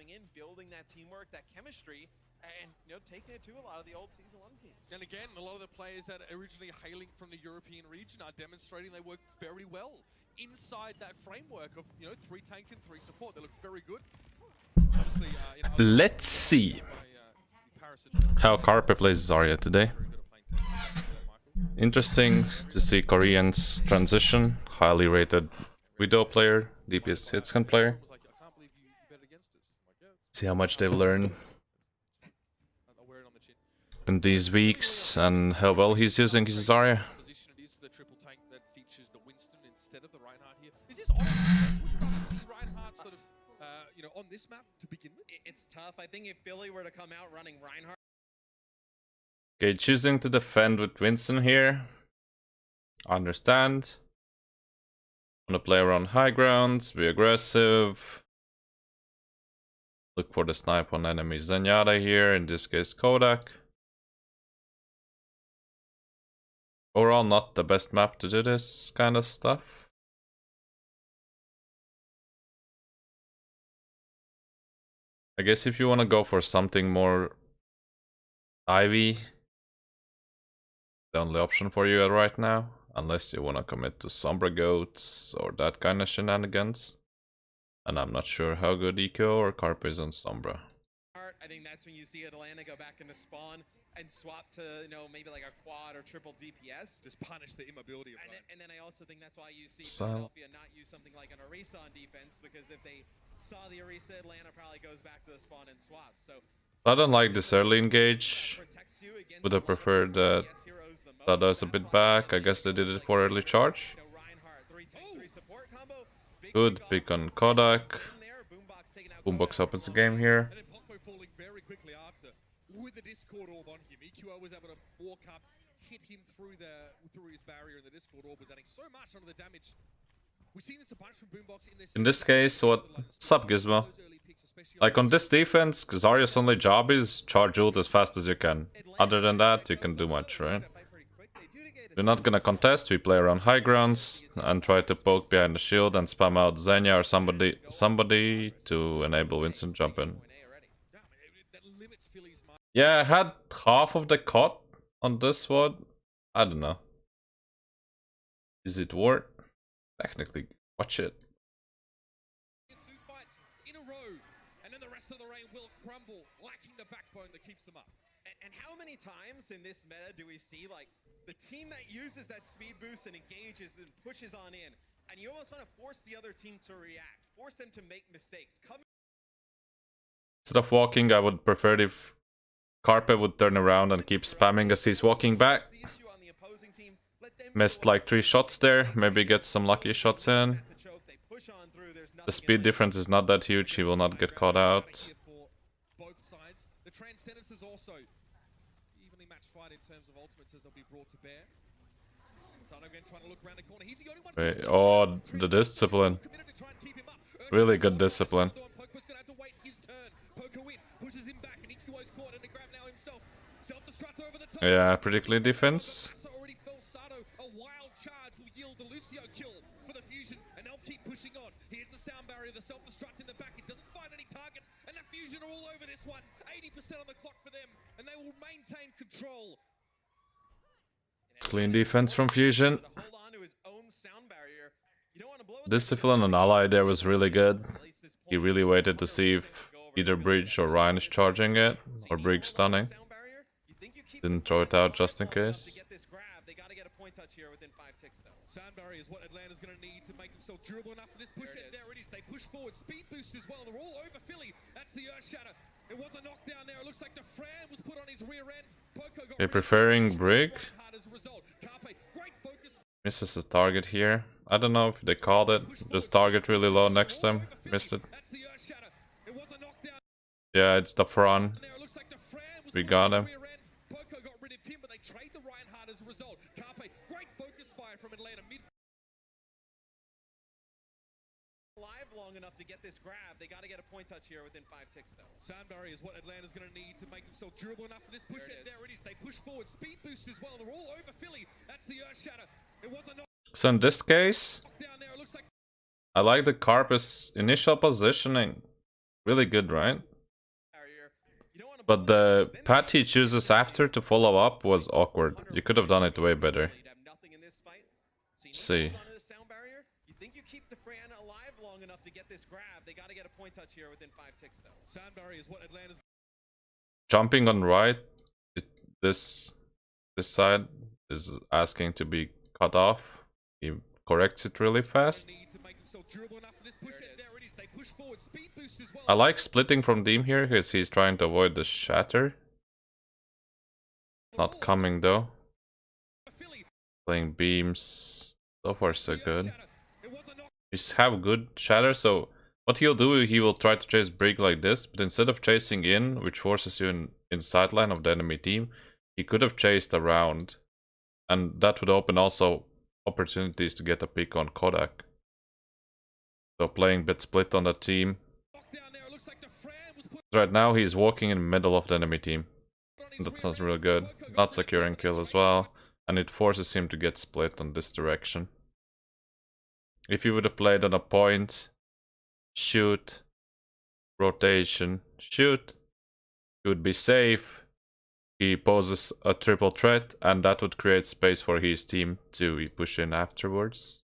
coming in, building that teamwork, that chemistry, and taking it to a lot of the old Season 1 teams. And again, a lot of the players that are originally hailing from the European region are demonstrating they work very well inside that framework of 3 tank and 3 support. They look very good. Obviously, let's see how Carpe plays Zarya today. Interesting to see Koreans transition. Highly rated Widow player, DPS hitscan player. See how much they've learned in these weeks and how well he's using his Zarya. On this map to begin with? It's tough. I think if Philly were to come out running Reinhardt. Okay, choosing to defend with Winston here. Understand. Wanna play around high grounds, be aggressive. Look for the snipe on enemy Zenyatta here, in this case Kodak. Overall, not the best map to do this kind of stuff. I guess if you want to go for something more Ivy, the only option for you right now, unless you want to commit to Sombra Goats or that kind of shenanigans. And I'm not sure how good Eco or Carpe is on Sombra. I think that's when you see Atlanta go back into spawn and swap to, maybe like a quad or triple DPS. Just punish the immobility of and then I also think that's why you see Philadelphia not use something like an Orisa on defense, because if they saw the Orisa, Atlanta probably goes back to the spawn and swaps. So I don't like this early engage. Would have preferred that does a bit back. I guess they did it for early charge. Good pick on Kodak. Boombox opens the game here. With the Discord orb on him, EQO was able to walk up, hit him through his barrier, and the Discord orb was adding so much under the damage. We've seen this a bunch from Boombox in this case. What's up, Gizmo? Like on this defense, Zarya's only job is charge ult as fast as you can. Other than that, you can do much, right? We're not gonna contest, we play around high grounds and try to poke behind the shield and spam out Zarya or somebody to enable Winston jump in. Yeah, I had half of the cut on this one. I don't know. Is it worth? Technically, watch it. Two fights in a row, and then the rest of the rain will crumble, lacking the backbone that keeps them up. And how many times in this meta do we see like the team that uses that speed boost and engages and pushes on in, and you almost want to force the other team to react, force them to make mistakes. Instead of walking, I would prefer if Carpe would turn around and keep spamming as he's walking back. Missed like 3 shots there, maybe get some lucky shots in. The speed difference is not that huge, he will not get caught out. The Transcendence is also evenly matched fight in terms of ultimates as they'll be brought to bear. Trying to look around the corner. He's the only one. Wait, oh, the discipline. Really good discipline. Yeah, pretty clean defense. A wild charge will yield the Lucio kill for the Fusion, and they'll keep pushing on. Here's the sound barrier, the self-destruct in the back. It doesn't find any targets, and the Fusion are all over this one. 80% on the clock for them, and they will maintain control. Clean defense from Fusion. Discipline on ally there was really good. He really waited to see if either Bridge or Ryan is charging it, or Brig stunning. Didn't throw it out just in case. Soundbarrier is what Atlanta's going to need to make themselves durable enough for this push, and there it is. They push forward, speed boost as well. They're all over Philly. That's the Earth Shatter. It was a knockdown there. It looks like the Fran was put on his rear end. Poco got preferring Brig. Misses the target here. I don't know if they called it. Just target really low next time. Missed it. Yeah, it's the Fran. We got him. Alive long enough to get this grab. They got to get a point touch here within 5 ticks though. Sound barrier is what Atlanta's going to need to make themselves durable enough for this push. There it is. They push forward. Speed boost as well. They're all over Philly. That's the Earth Shatter. It was a knock. So in this case, I like the Carpe's initial positioning. Really good, right? Barrier. You don't want to But the path he chooses after to follow up was awkward. You could have done it way better. See. You think you keep the Fran alive long enough to get this grab? They got to get a point touch here within 5-6 though. Sound barrier is what Atlanta's Jumping on right, this side is asking to be cut off. He corrects it really fast. need to make himself durable enough for this push. And there it is. They push forward. Speed boost as well. I like splitting from Deem here because he's trying to avoid the shatter. Not coming though. Playing beams. So far so good. We have good shatter, so what he'll do, he will try to chase Brig like this, but instead of chasing in, which forces you in sideline of the enemy team, he could have chased around. And that would open also opportunities to get a pick on Kodak. So playing bit split on the team. Right now he's walking in the middle of the enemy team. That's not real good. Not securing kill as well. And it forces him to get split on this direction. If he would have played on a point, shoot, rotation, shoot, he would be safe. He poses a triple threat, and that would create space for his team to push in afterwards.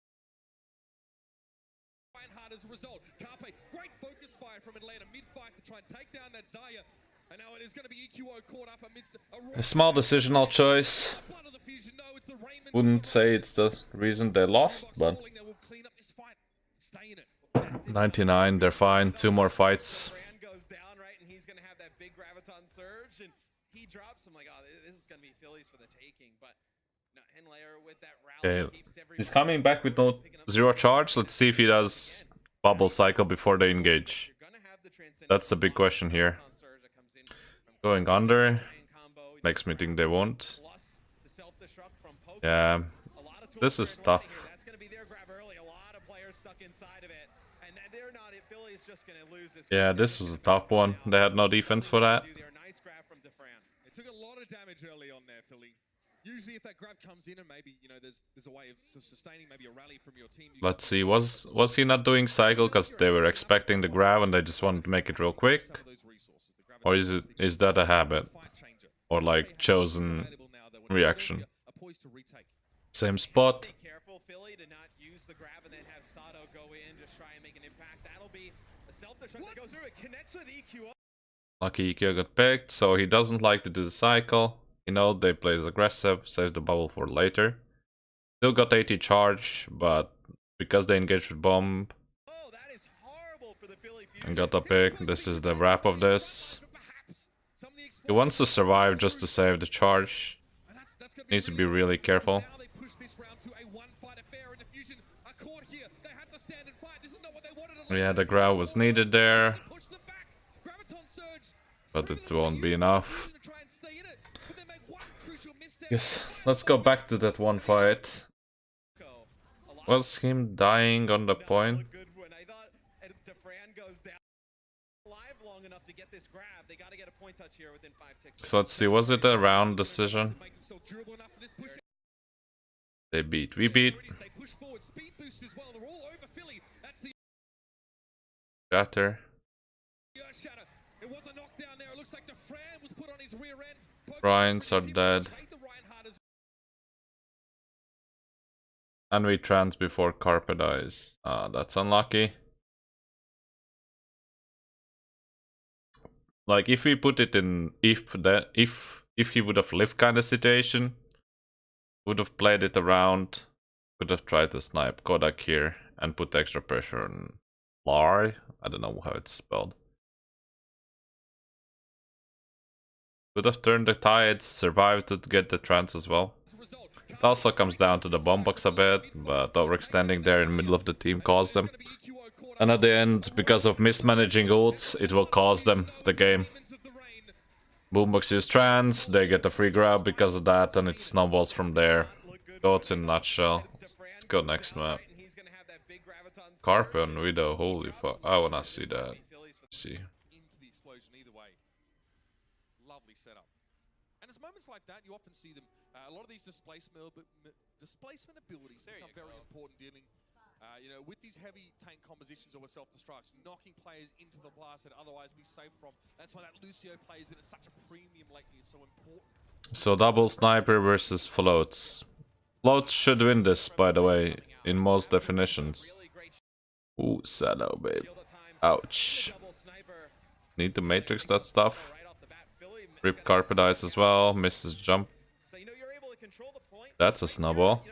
As a result, Carpe, great focus fire from Atlanta mid-fight to try and take down that Zarya. And now it is going to be EQO caught up amidst A small decisional choice. Wouldn't say it's the reason they lost, but 99, they're fine. 2 more fights. Fran goes down, right, and he's gonna have that big graviton surge, and he drops. I'm like, oh, this is gonna be Phillies for the taking. But no, Henlayer with that rally keeps everyone. He's coming back with no 0 charge. Let's see if he does bubble cycle before they engage. That's the big question here. Going under makes me think they won't. Yeah, this is tough. Yeah, this was a tough one. They had no defense for that. It took a lot of damage early on there, Philly. Usually if that grab comes in and maybe, you know, there's a way of sustaining maybe a rally from your team. Let's see, was he not doing cycle because they were expecting the grab and they just wanted to make it real quick? Or is that a habit? Or like chosen reaction? Same spot. Be careful, Philly, to not use the grab and then have Sato go in, just try and make an impact. That'll be a self-destruct that goes through. It connects with EQO. Lucky EQ got picked, so he doesn't like to do the cycle. You know, they plays aggressive, saves the bubble for later. Still got 80 charge, but because they engaged with bomb and got a pick, this is the wrap of this. He wants to survive just to save the charge. Needs to be really careful. Yeah, the grab was needed there, but it won't be enough. Yes, let's go back to that one fight. Was him dying on the point? So let's see, was it a round decision? They beat, we beat. Shatter. Bryans are dead. And we trans before Carpe dies. That's unlucky. Like if we put it in if he would have lived kind of situation, would have played it around, could have tried to snipe Kodak here and put extra pressure on Lar. I don't know how it's spelled. Could have turned the tides, survived to get the trance as well. It also comes down to the bomb box a bit, but overextending there in the middle of the team caused them. And at the end, because of mismanaging ults, it will cost them the game. Boombox use trance, they get the free grab because of that, and it snowballs from there. Goats in a nutshell. Let's go next map. Carpe and Widow, holy fuck, I wanna see that. See. Moments like that, you often see them. A lot of these displacement abilities become very important dealing You know, with these heavy tank compositions or with self-destructs, knocking players into the blast that otherwise be safe from. That's why that Lucio play has been at such a premium lately. It's so important. So double sniper versus floats. Floats should win this, by the way, in most definitions. Ooh, Shadow, babe. Ouch. Need to matrix that stuff. Rip Carpe dies as well, misses jump. That's a snowball.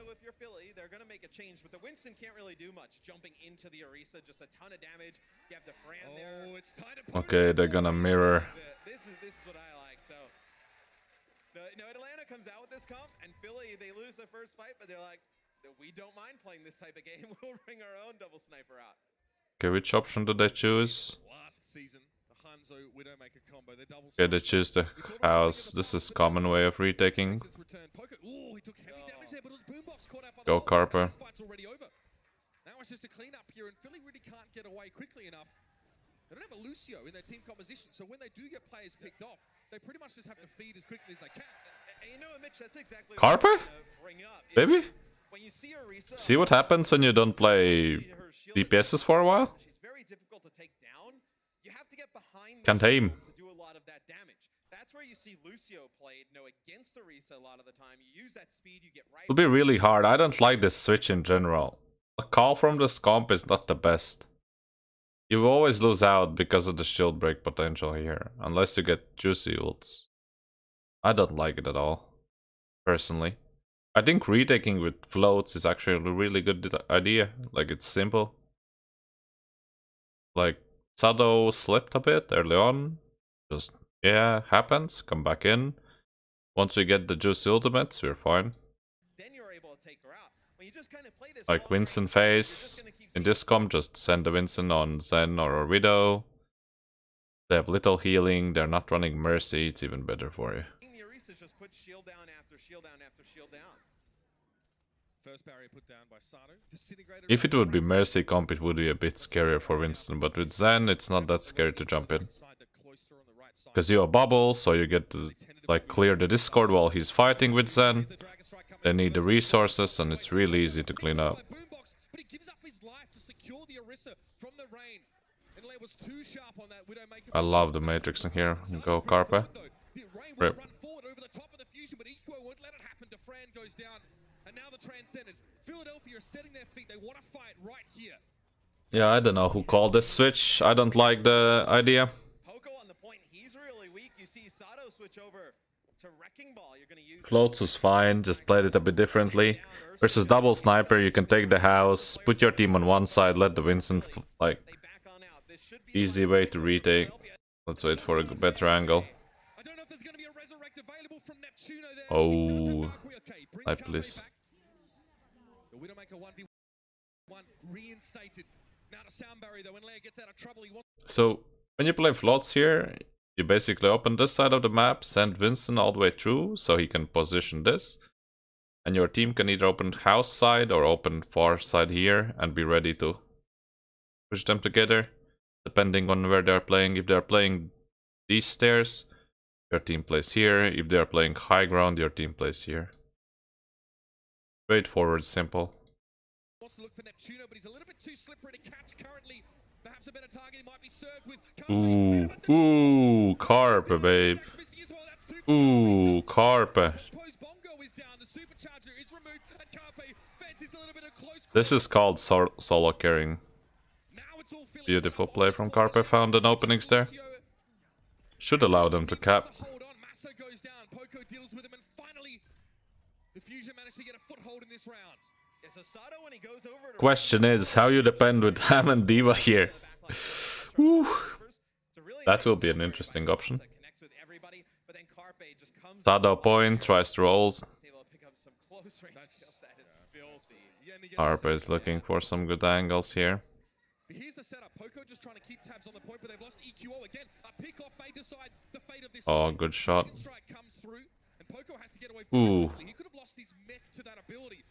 Change, but the Winston can't really do much. Jumping into the Orisa, just a ton of damage. You have the Fran there. It's time to Okay, they're gonna mirror. This is what I like. So, Atlanta comes out with this comp, and Philly, they lose their first fight, but they're like, we don't mind playing this type of game. We'll bring our own double sniper out. Okay, which option do they choose? Last season, the Hanzo Widowmaker combo, they double. Okay, they choose the house. This is common way of retaking. Go Carpe. Now it's just a cleanup here, and Philly really can't get away quickly enough. They don't have a Lucio in their team composition, so when they do get players picked off, they pretty much just have to feed as quickly as they can. And you know, Mitch, that's exactly Carpe? what bring up. Baby? When you see Orisa, See what happens when you don't play DPSs for a while? she's very difficult to take down. You have to get behind the Can't aim. shield to do a lot of that damage. That's where you see Lucio played, against Orisa a lot of the time. You use that speed, you get right. It'll be really hard. I don't like this switch in general. A call from this comp is not the best. You always lose out because of the shield break potential here, unless you get juicy ults. I don't like it at all, personally. I think retaking with floats is actually a really good idea. Like, it's simple. Like, Sado slipped a bit early on. Just, yeah, happens. Come back in. Once we get the juicy ultimates, we're fine. Then you're able to take her out. When you just kind of play this Like Winston phase. In this comp, just send the Winston on Zen or a Widow. They have little healing. They're not running Mercy. It's even better for you. The Orisa just put shield down after shield down after shield down. First barrier put down by Sato. If it would be Mercy comp, it would be a bit scarier for Winston. But with Zen, it's not that scary to jump in. Because you have bubble, so you get to like clear the Discord while he's fighting with Zen. They need the resources, and it's really easy to clean up. I love the matrix in here. Go Carpe. Rip. Philadelphia are setting their feet. They want to fight right here. Yeah, I don't know who called this switch. I don't like the idea. Poco on the point. He's really weak. You see Sato switch over to Wrecking Ball. You're going to use Floats is fine, just played it a bit differently. Versus double sniper, you can take the house, put your team on one side, let the Winston like easy way to retake. Let's wait for a better angle. Oh, I please. The Widowmaker 1v1 reinstated. Now to sound barrier though, when Leia gets out of trouble, he wants. So when you play floats here, you basically open this side of the map, send Winston all the way through so he can position this. And your team can either open house side or open far side here and be ready to push them together, depending on where they're playing. If they're playing these stairs, your team plays here. If they're playing high ground, your team plays here. Straightforward, simple. Wants to look for Neptuno, but he's a little bit too slippery to catch currently. Perhaps a better target he might be served with. Ooh, Carpe, babe. Ooh, Carpe. This is called solo carrying. Beautiful play from Carpe, found an openings there. Should allow them to cap. Question is, how you depend with Ham and Diva here? Woo. That will be an interesting option. Sado point, tries to roll. Carpe is looking for some good angles here. Here's the setup. Poco just trying to keep tabs on the point, but they've lost EQO again. A pick off may decide the fate of this. Oh, good shot. Strike comes through, and Poco has to get away Ooh. quickly. He could have lost his mech to that ability.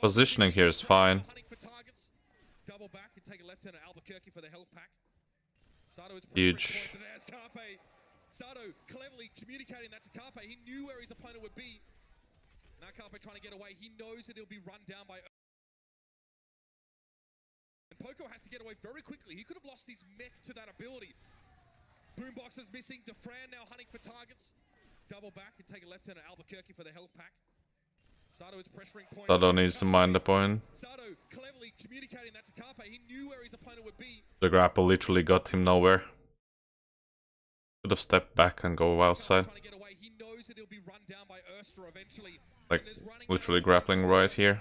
Positioning here is fine. Double back and take a left turn at Albuquerque for the health pack. Sato is huge. There's Carpe. Sato cleverly communicating that to Carpe. He knew where his opponent would be. Now Carpe trying to get away. He knows that he'll be run down by Poco has to get away very quickly. He could have lost his mech to that ability. Boombox is missing. Defran now hunting for targets. Double back and take a left turn at Albuquerque for the health pack. Sato is pressuring point. Sato needs to mind the point. Sato cleverly communicating that to Carpe. He knew where his opponent would be. The grapple literally got him nowhere. Could have stepped back and go outside. Trying to get away. He knows that he'll be run down by Urstra eventually. Like, literally grappling right here.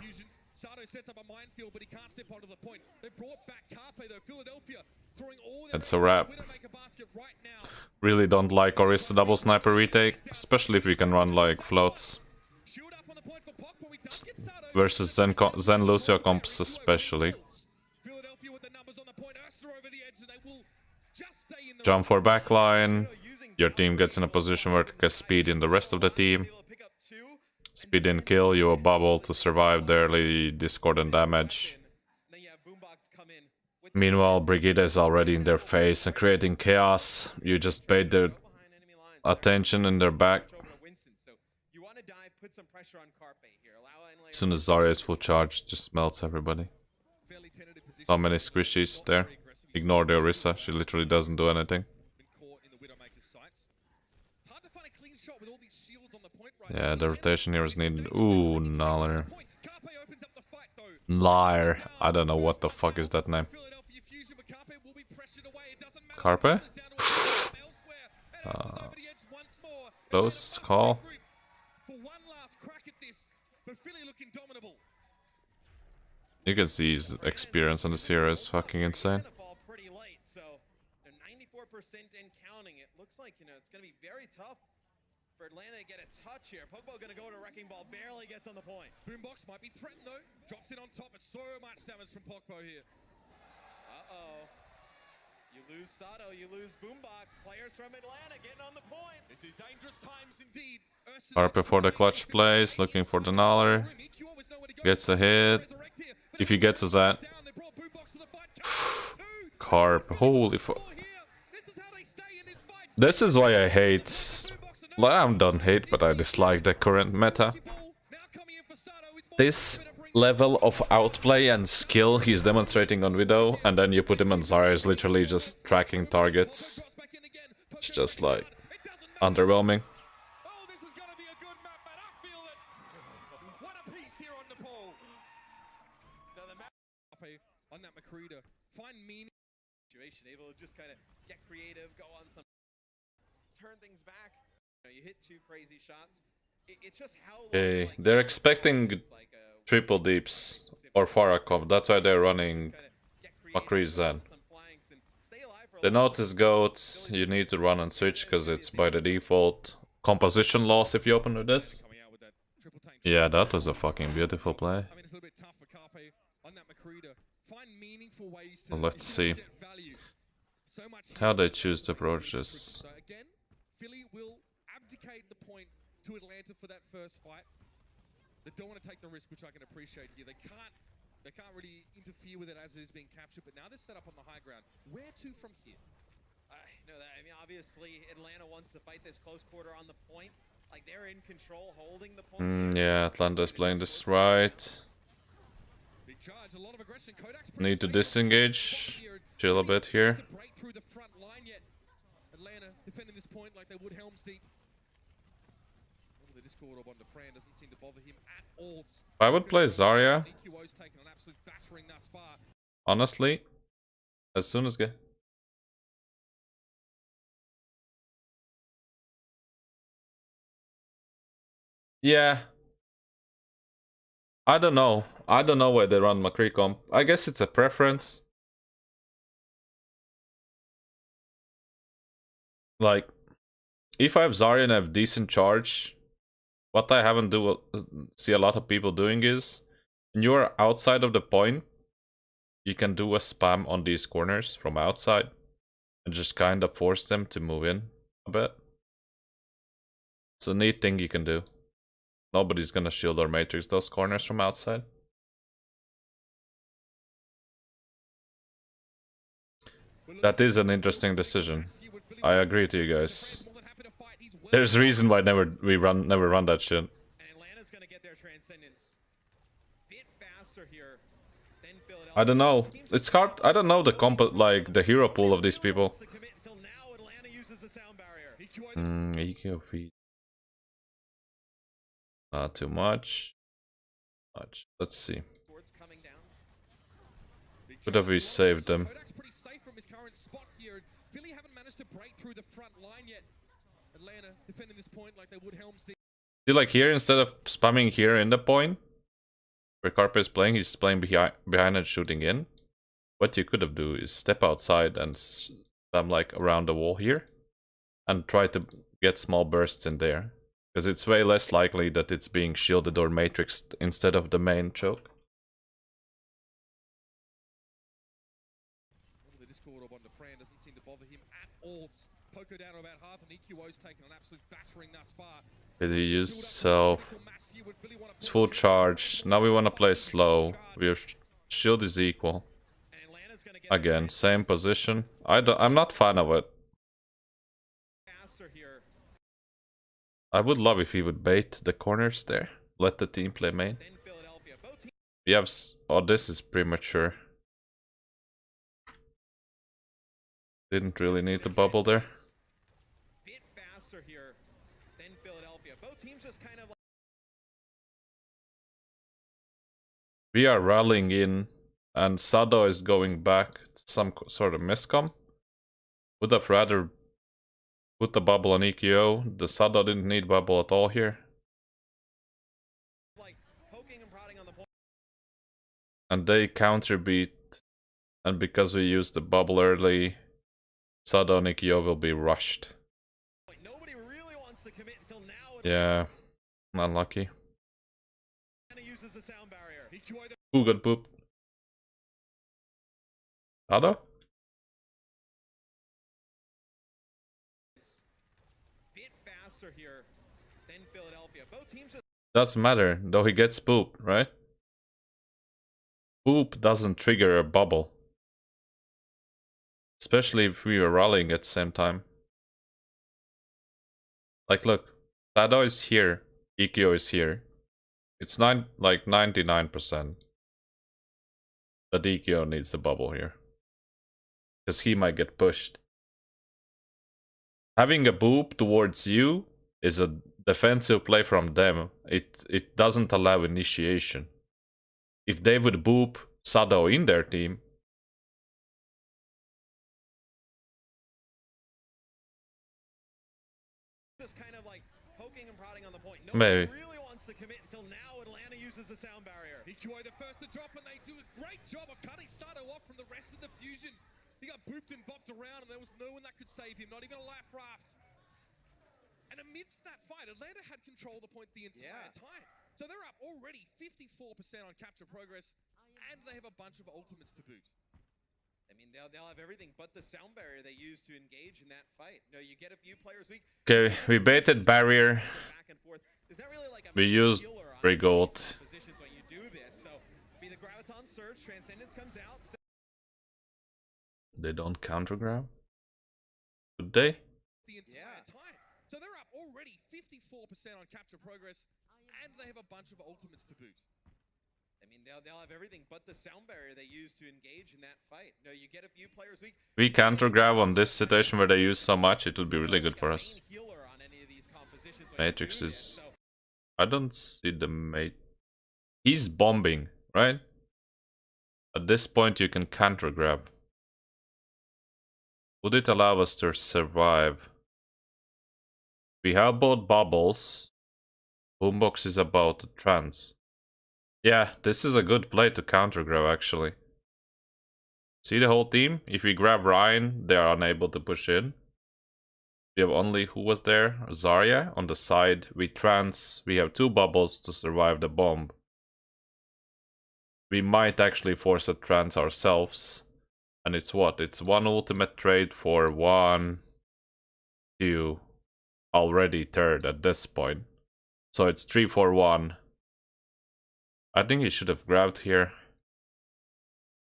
Sato sets up a minefield, but he can't step onto the point. They brought back Carpe though. Philadephia throwing all That's a wrap. Widowmaker basket right now. Really don't like Orisa double sniper retake, especially if we can run like floats. Shield up on the point for Poc, but we don't get Sato. Versus Zen Lucio comps especially. Philadephia with the numbers on the point. Urstra over the edge, and they will just stay in the Jump for backline. Your team gets in a position where it can speed in the rest of the team. Speed in kill, you a bubble to survive the early discordant damage. Meanwhile, Brigida is already in their face and creating chaos. You just bait their attention in their back. As soon as Zarya is full charge, just melts everybody. So many squishies there. Ignore the Orisa, she literally doesn't do anything. Yeah, the rotation here is needed. Ooh, Naller. Liar. I don't know what the fuck is that name. Carpe? Close call. You can see his experience on this hero is fucking insane. 94% and counting. It looks like, it's going to be very tough for Atlanta to get a touch here. Pogba going to go to Wrecking Ball, barely gets on the point. Boombox might be threatened though. Drops it on top. It's so much damage from Pogba here. Uh-oh. You lose Sato, you lose Boombox. Players from Atlanta getting on the point. This is dangerous times indeed. Carpe for the clutch plays, looking for the Naller. Gets a hit. If he gets us that. Carpe, holy fuck. This is why I hate... Well, I don't hate, but I dislike the current meta. This level of outplay and skill he's demonstrating on Widow, and then you put him on Zarya, is literally just tracking targets. It's just like underwhelming. On that Makrita, find meaning. Situation, able to just kind of get creative, go on some, turn things back. You hit two crazy shots. It's just how. Okay, they're expecting triple deeps or Farakov. That's why they're running Makri Zen. They notice goats. You need to run and switch because it's by the default composition loss if you open with this. Yeah, that was a fucking beautiful play. Well, let's see how they choose to approach this. Philly will abdicate the point to Atlanta for that first fight. They don't want to take the risk, which I can appreciate here. They can't really interfere with it as it is being captured, but now they're set up on the high ground. Where to from here? I mean, obviously, Atlanta wants to fight this close quarter on the point. Like, they're in control, holding the point. Yeah, Atlanta's playing this right. Big charge, a lot of aggression. Need to disengage. Chill a bit here. Atlanta defending this point like they would Helm's Deep. The Discord on Defran doesn't seem to bother him at all. I would play Zarya. Honestly, as soon as get. Yeah. I don't know. I don't know why they run Makri comp. I guess it's a preference. Like, if I have Zarya and I have decent charge, what I haven't see a lot of people doing is, when you're outside of the point, you can do a spam on these corners from outside and just kind of force them to move in a bit. It's a neat thing you can do. Nobody's gonna shield or matrix those corners from outside. That is an interesting decision. I agree to you guys. There's a reason why never run that shit. And Atlanta's gonna get their transcendence bit faster here than I don't know. It's hard. I don't know the like the hero pool of these people. EQ feed. Not too much. Let's see. Could have we saved them? Pretty safe from his current spot here. Philly haven't managed to break through the front line yet. Atlanta defending this point like they would Helm's Deep. See, like here, instead of spamming here in the point where Carpe is playing, he's playing behind and shooting in. What you could have do is step outside and spam like around the wall here and try to get small bursts in there, because it's way less likely that it's being shielded or matrixed instead of the main choke. The Discord orb on the Fran doesn't seem to bother him at all. Poco down to about half, and EQO's taken an absolute battering thus far. Did he use self? It's full charge. Now we want to play slow. Your shield is equal. Again, same position. I'm not fan of it. I would love if he would bait the corners there. Let the team play main. We have... Oh, this is premature. Didn't really need the bubble there. We are rallying in, and Sado is going back to some sort of miscom. Would have rather put the bubble on EQO. The Sado didn't need bubble at all here. And they counter beat, and because we used the bubble early, Sado and EQO will be rushed. Yeah, unlucky. Who got pooped? Sado? Doesn't matter, though he gets pooped, right? Poop doesn't trigger a bubble. Especially if we were rallying at the same time. Like, look, Sado is here, EQO is here. It's like 99% that EQO needs the bubble here, because he might get pushed. Having a boop towards you is a defensive play from them. It doesn't allow initiation. If they would boop Sado in their team, maybe. EQO the first to drop, and they do a great job of cutting Sado off from the rest of the Fusion. He got booped and bopped around, and there was no one that could save him, not even a life raft. And amidst that fight, Atlanta had control of the point the entire time. So they're up already 54% on capture progress, and they have a bunch of ultimates to boot. I mean, they'll have everything but the sound barrier they use to engage in that fight. No, you get a few players weak. Okay, we baited barrier. We used free gold. They don't counter grab? Would they? The entire time. So they're up already 54% on capture progress, and they have a bunch of ultimates to boot. I mean, they'll have everything but the sound barrier they use to engage in that fight. No, you get a few players weak. We counter grab on this situation where they use so much, it would be really good for us. Matrix is... I don't see the mate. He's bombing, right? At this point you can counter grab. Would it allow us to survive? We have both bubbles. Boombox is about to trans. Yeah, this is a good play to counter grab actually. See the whole team? If we grab Ryan, they are unable to push in. We have only, who was there? Zarya on the side. We trans, we have two bubbles to survive the bomb. We might actually force a trans ourselves. And it's what? It's one ultimate trade for 1, 2, already third at this point. So it's 3 for 1. I think he should have grabbed here.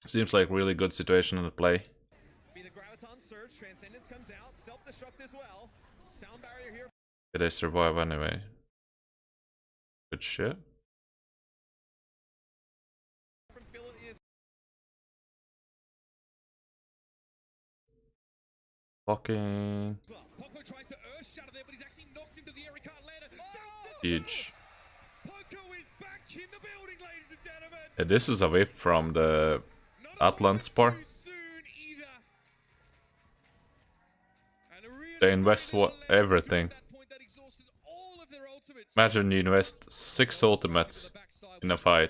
Seems like really good situation in the play. Did they survive anyway? Good shit. Fucking Poco tries to earth shatter there, but he's actually knocked into the air. He can't land it. huge. Poco is back in the building, ladies and gentlemen. Yeah, this is a whip from the Atlant spar. Too soon either. And a really They invest everything. that point that exhausted all of their ultimates. Imagine you invest 6 ultimates in a fight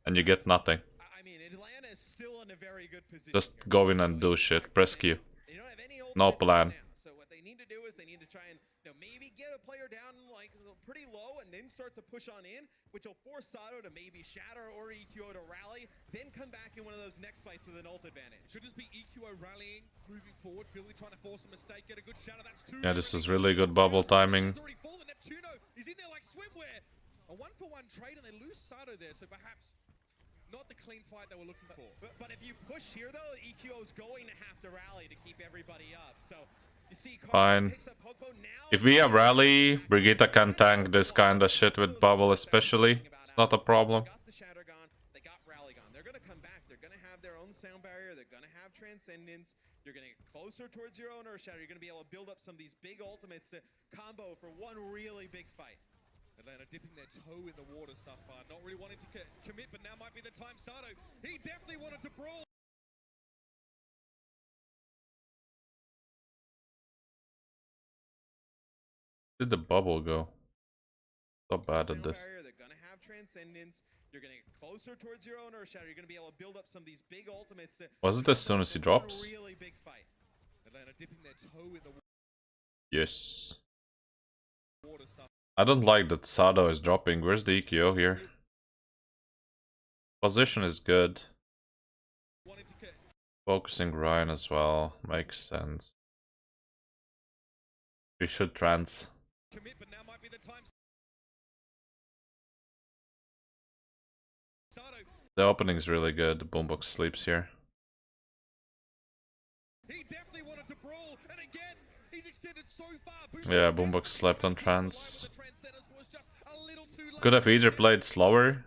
and you get nothing. I mean, Atlanta is still in a very good position. Just go in and do shit. Press Q. They don't have any No ultimates plan. right now. So what they need to do is they need to try and maybe get a player down like pretty low and then start to push on in, which will force Sato to maybe shatter or EQO to rally, then come back in one of those next fights with an ult advantage. Should just be EQO rallying, moving forward. Philly trying to force a mistake, get a good shatter. That's two. Yeah, this is really good bubble timing. He's already fallen. Neptuno is in there like swimwear. A 1-for-1 trade, and they lose Sato there, so perhaps not the clean fight they were looking for. But if you push here though, EQO is going to have to rally to keep everybody up. So you see, Fine. picks up Poco now. If we have rally, Brigitte can tank this kind of shit with bubble especially. It's not a problem. Got the shatter gone, they got rally gone. They're gonna come back. They're gonna have their own sound barrier. They're gonna have transcendence. You're gonna get closer towards your own earth shatter. You're gonna be able to build up some of these big ultimates to combo for one really big fight. Atlanta dipping their toe in the water so far, not really wanting to commit, but now might be the time. Sato, he definitely wanted to brawl. Did the bubble go? Not bad at this. They're gonna have transcendence. You're gonna get closer towards your own earth shatter. You're gonna be able to build up some of these big ultimates to Was it as soon as he drops? really big fight. Atlanta dipping their toe in the Yes. water so I don't like that Sato is dropping. Where's the EQO here? Position is good. wanting to Focusing Ryan as well. Makes sense. We should trans. commit, but now might be the time. Sato, The opening is really good. The boombox sleeps here. he definitely wanted to brawl, and again, he's extended so far. Yeah, boombox slept on trans. The Transcendence was just a little too late. Could have either played slower,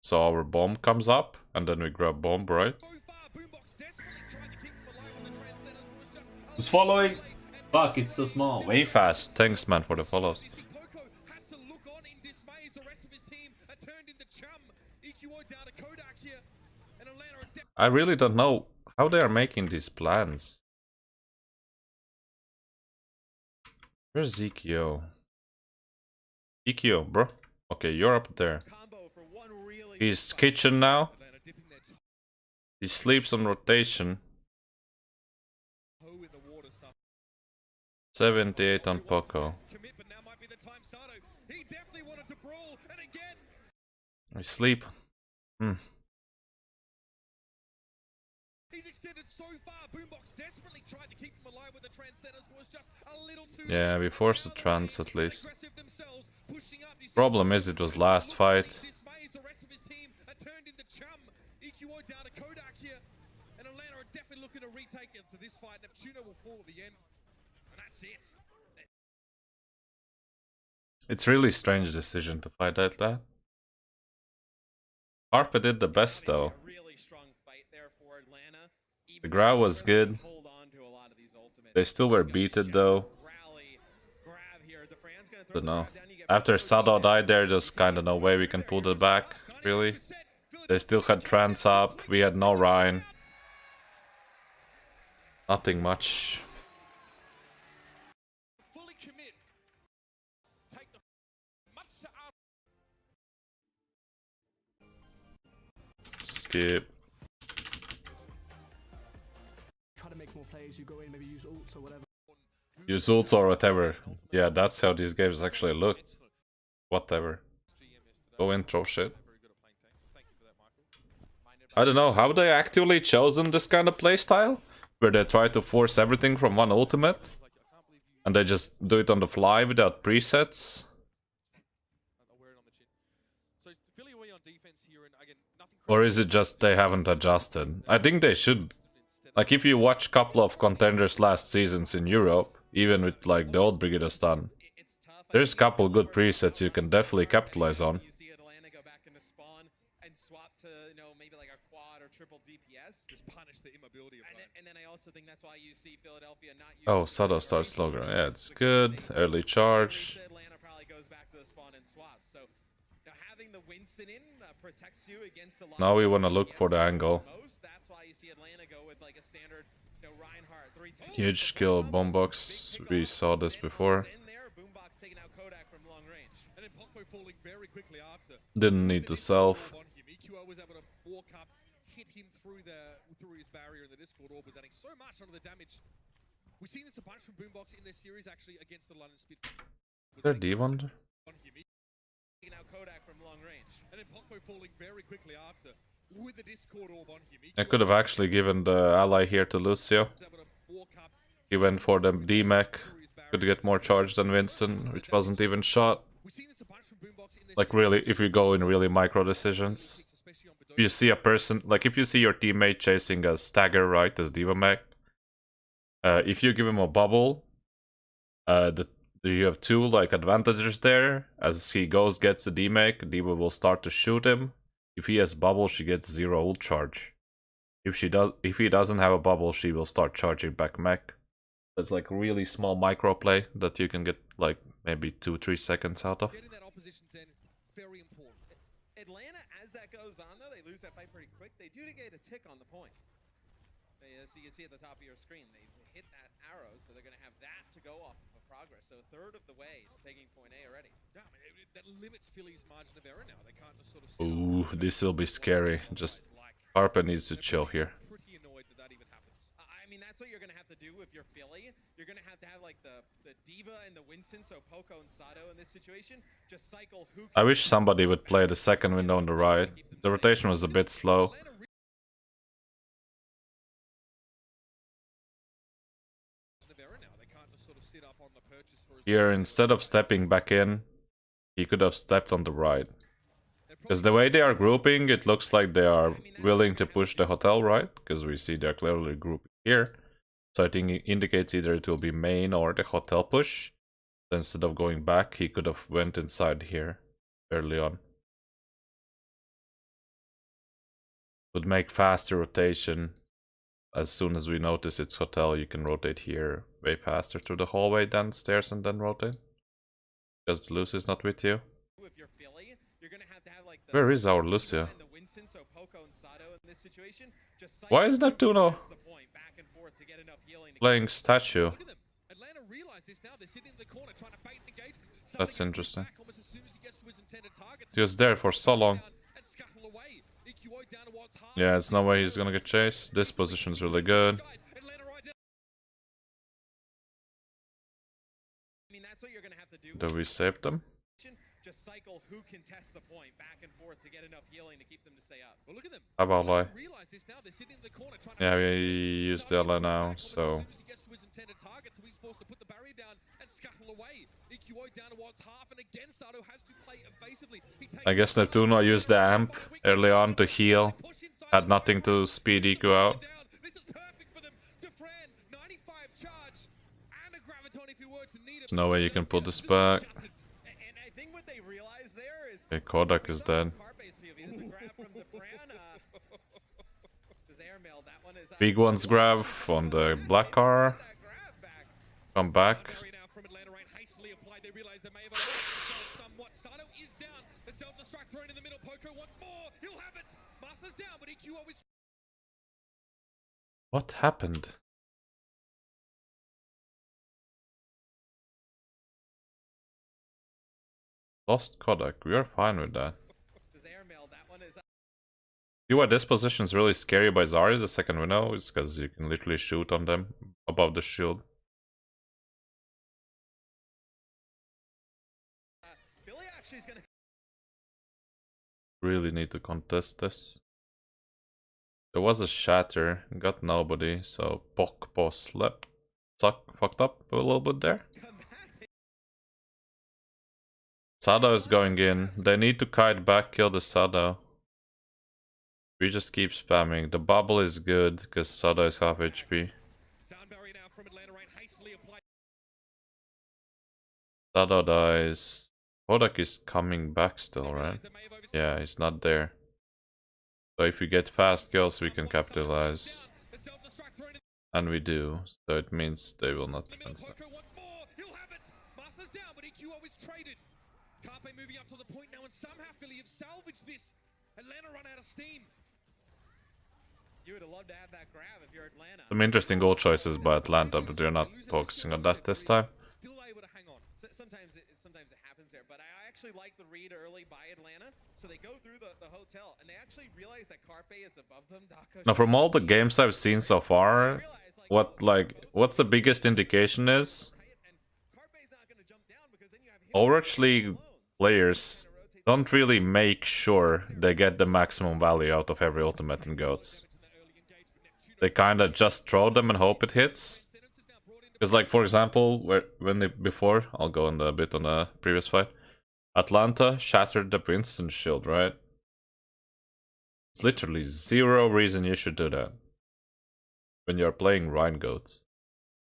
so our bomb comes up, and then we grab bomb, right? So far, Boombox desperately tried to keep him alive when the Transcendence was just a Who's little following? too late. And Fuck, it's so small. Way fast. Thanks, man, for the follows. Poco has to look on in dismay as the rest of his team are turned into chum. EQO down to Kodak here, and Atlanta are I really don't know how they are making these plans. Where's EQO? EQO, bro. Okay, you're up there. Combo for one really He's kitchen now. Atlanta dipping their He sleeps on rotation. toe in the water so 78 on Poco. commit, but now might be the time. Sato, he definitely wanted to brawl, and again, I sleep. he's extended so far. Boombox desperately tried to keep him alive with the Transcendence, but was just a little too Yeah, late. we forced the Now trans they at least. aggressive themselves, pushing up. You see Problem is, it was last fight. dismay as the rest of his team are turned into chum. EQO down to Kodak here, and Atlanta are definitely looking to retake it for this fight. Neptuno will fall at the end, and that's it. It's really strange decision to fight like that. Carpe did the best though. A really strong fight there for Atlanta. The Grau was good. Hold on to a lot of these ultimates. They still were beaten though. Rally, grab here. The Fran's gonna throw Don't the know. grab down. You get After Poco Sado down. died there, there's kinda no way we can pull it back, really. They still had trans up, we had no Ryan. Nothing much. Fully commit. Take the much up. Skip. Try to make more plays, you go in, maybe use ults or whatever. Use ult or whatever. Yeah, that's how these games actually look. Whatever. Go in, throw shit. I don't know, how they actively chosen this kind of playstyle? Where they try to force everything from one ultimate? And they just do it on the fly without presets? Or is it just they haven't adjusted? I think they should. Like, if you watch couple of contenders last seasons in Europe, even with like the old Brigida stun, It's tough. there's a couple good presets you can definitely capitalize on. You see Atlanta go back into spawn and swap to maybe like a quad or triple DPS. Just punish the immobility of Ryan. And then I also think that's why you see Philadelphia not Oh, Sado starts slower. Yeah, it's good. Early charge. Atlanta probably goes back to the spawn and swap. So now having the Winston in protects you against a lot. Now we want to look for the angle. That's why you see Atlanta go with like a standard, Reinhardt 3 Huge skill boombox. We saw this before. Boombox taking out Kodak from long range. And then Poco falling very quickly after. Didn't need to self. EQO was able to walk up, hit him through his barrier, and the Discord orb was adding so much onto the damage. We've seen this a bunch from Boombox in their series actually against the London Spit. Is there D1? Taking out Kodak from long range. And then Poco falling very quickly after with the Discord orb on him. I could have actually given the ally here to Lucio. He went for the D-mech. Could get more charge than Winston, which wasn't even shot. Like really, if you go in really micro decisions. If you see a person, like if you see your teammate chasing a stagger right as Widowmaker, if you give him a bubble, you have two like advantages there. As he goes, gets the D-mech, Diva will start to shoot him. If he has bubble, she gets 0 ult charge. If he doesn't have a bubble, she will start charging back mech. That's like really small micro play that you can get like maybe 2-3 seconds out of. Getting that opposition's end, very important. Atlanta, as that goes on though, they lose that fight pretty quick. They do get a tick on the point. So you can see at the top of your screen, they hit that arrow, so they're going to have that to go off of progress. So a third of the way to taking point A already. Yeah, I mean, that limits Philly's margin of error now. They can't just sort of. Ooh, this will be scary. Just Carpe needs to chill here. Pretty annoyed that that even happens. I mean, that's what you're going to have to do if you're Philly. You're going to have like the Diva and the Winston, so Poco and Sado in this situation, just cycle who. I wish somebody would play the second window on the right. The rotation was a bit slow. Here, instead of stepping back in, he could have stepped on the right. Because the way they are grouping, it looks like they are willing to push the hotel right, because we see they're clearly grouping here. So I think it indicates either it will be main or the hotel push. So instead of going back, he could have went inside here early on. Would make faster rotation. As soon as we notice it's hotel, you can rotate here way faster through the hallway than stairs and then rotate. Because the Lucio is not with you. Where is our Lucio? Why is Neptuno playing statue? That's interesting. He was there for so long. Yeah, it's no way he's gonna get chased. This position's really good. Do we save them? Just cycle who can test the point back and forth to get enough healing to keep them to stay up. Well, look at them. How about I? Yeah, we used the Ella now, so. I guess Neptuno used the amp early on to heal. Had nothing to speed EQ out. There's no way you can pull this back. Okay, Kodak is dead. Big one's grab on the black car. Come back. What happened? Lost Kodak, we are fine with that. See why this position is really scary by Zarya, the second window, is because you can literally shoot on them above the shield. Really need to contest this. There was a shatter, got nobody, so Pokpo slept. Fucked up a little bit there. Sado is going in. They need to kite back, kill the Sado. We just keep spamming. The bubble is good because Sado is half HP. Sado dies. Kodak is coming back still, right? Yeah, he's not there. So if we get fast kills, we can capitalize. And we do. So it means they will not defend stuff. He'll have it. Masters down, but EQO is traded. Carpe moving up to the point now, and somehow Philly have salvaged this. Atlanta run out of steam. You would have loved to have that grab if you're Atlanta. Some interesting goal choices by Atlanta, but they're not focusing on that this time. Still able to hang on. Sometimes it happens there, but I actually like the read early by Atlanta. So they go through the hotel, and they actually realize that Carpe is above them. Now, from all the games I've seen so far, what's the biggest indication is Overwatch League players don't really make sure they get the maximum value out of every ultimate in GOATS. They kind of just throw them and hope it hits. Because, like, for example, I'll go on a bit on the previous fight. Atlanta shattered the Winston shield, right? It's literally zero reason you should do that when you're playing Rhine GOATs.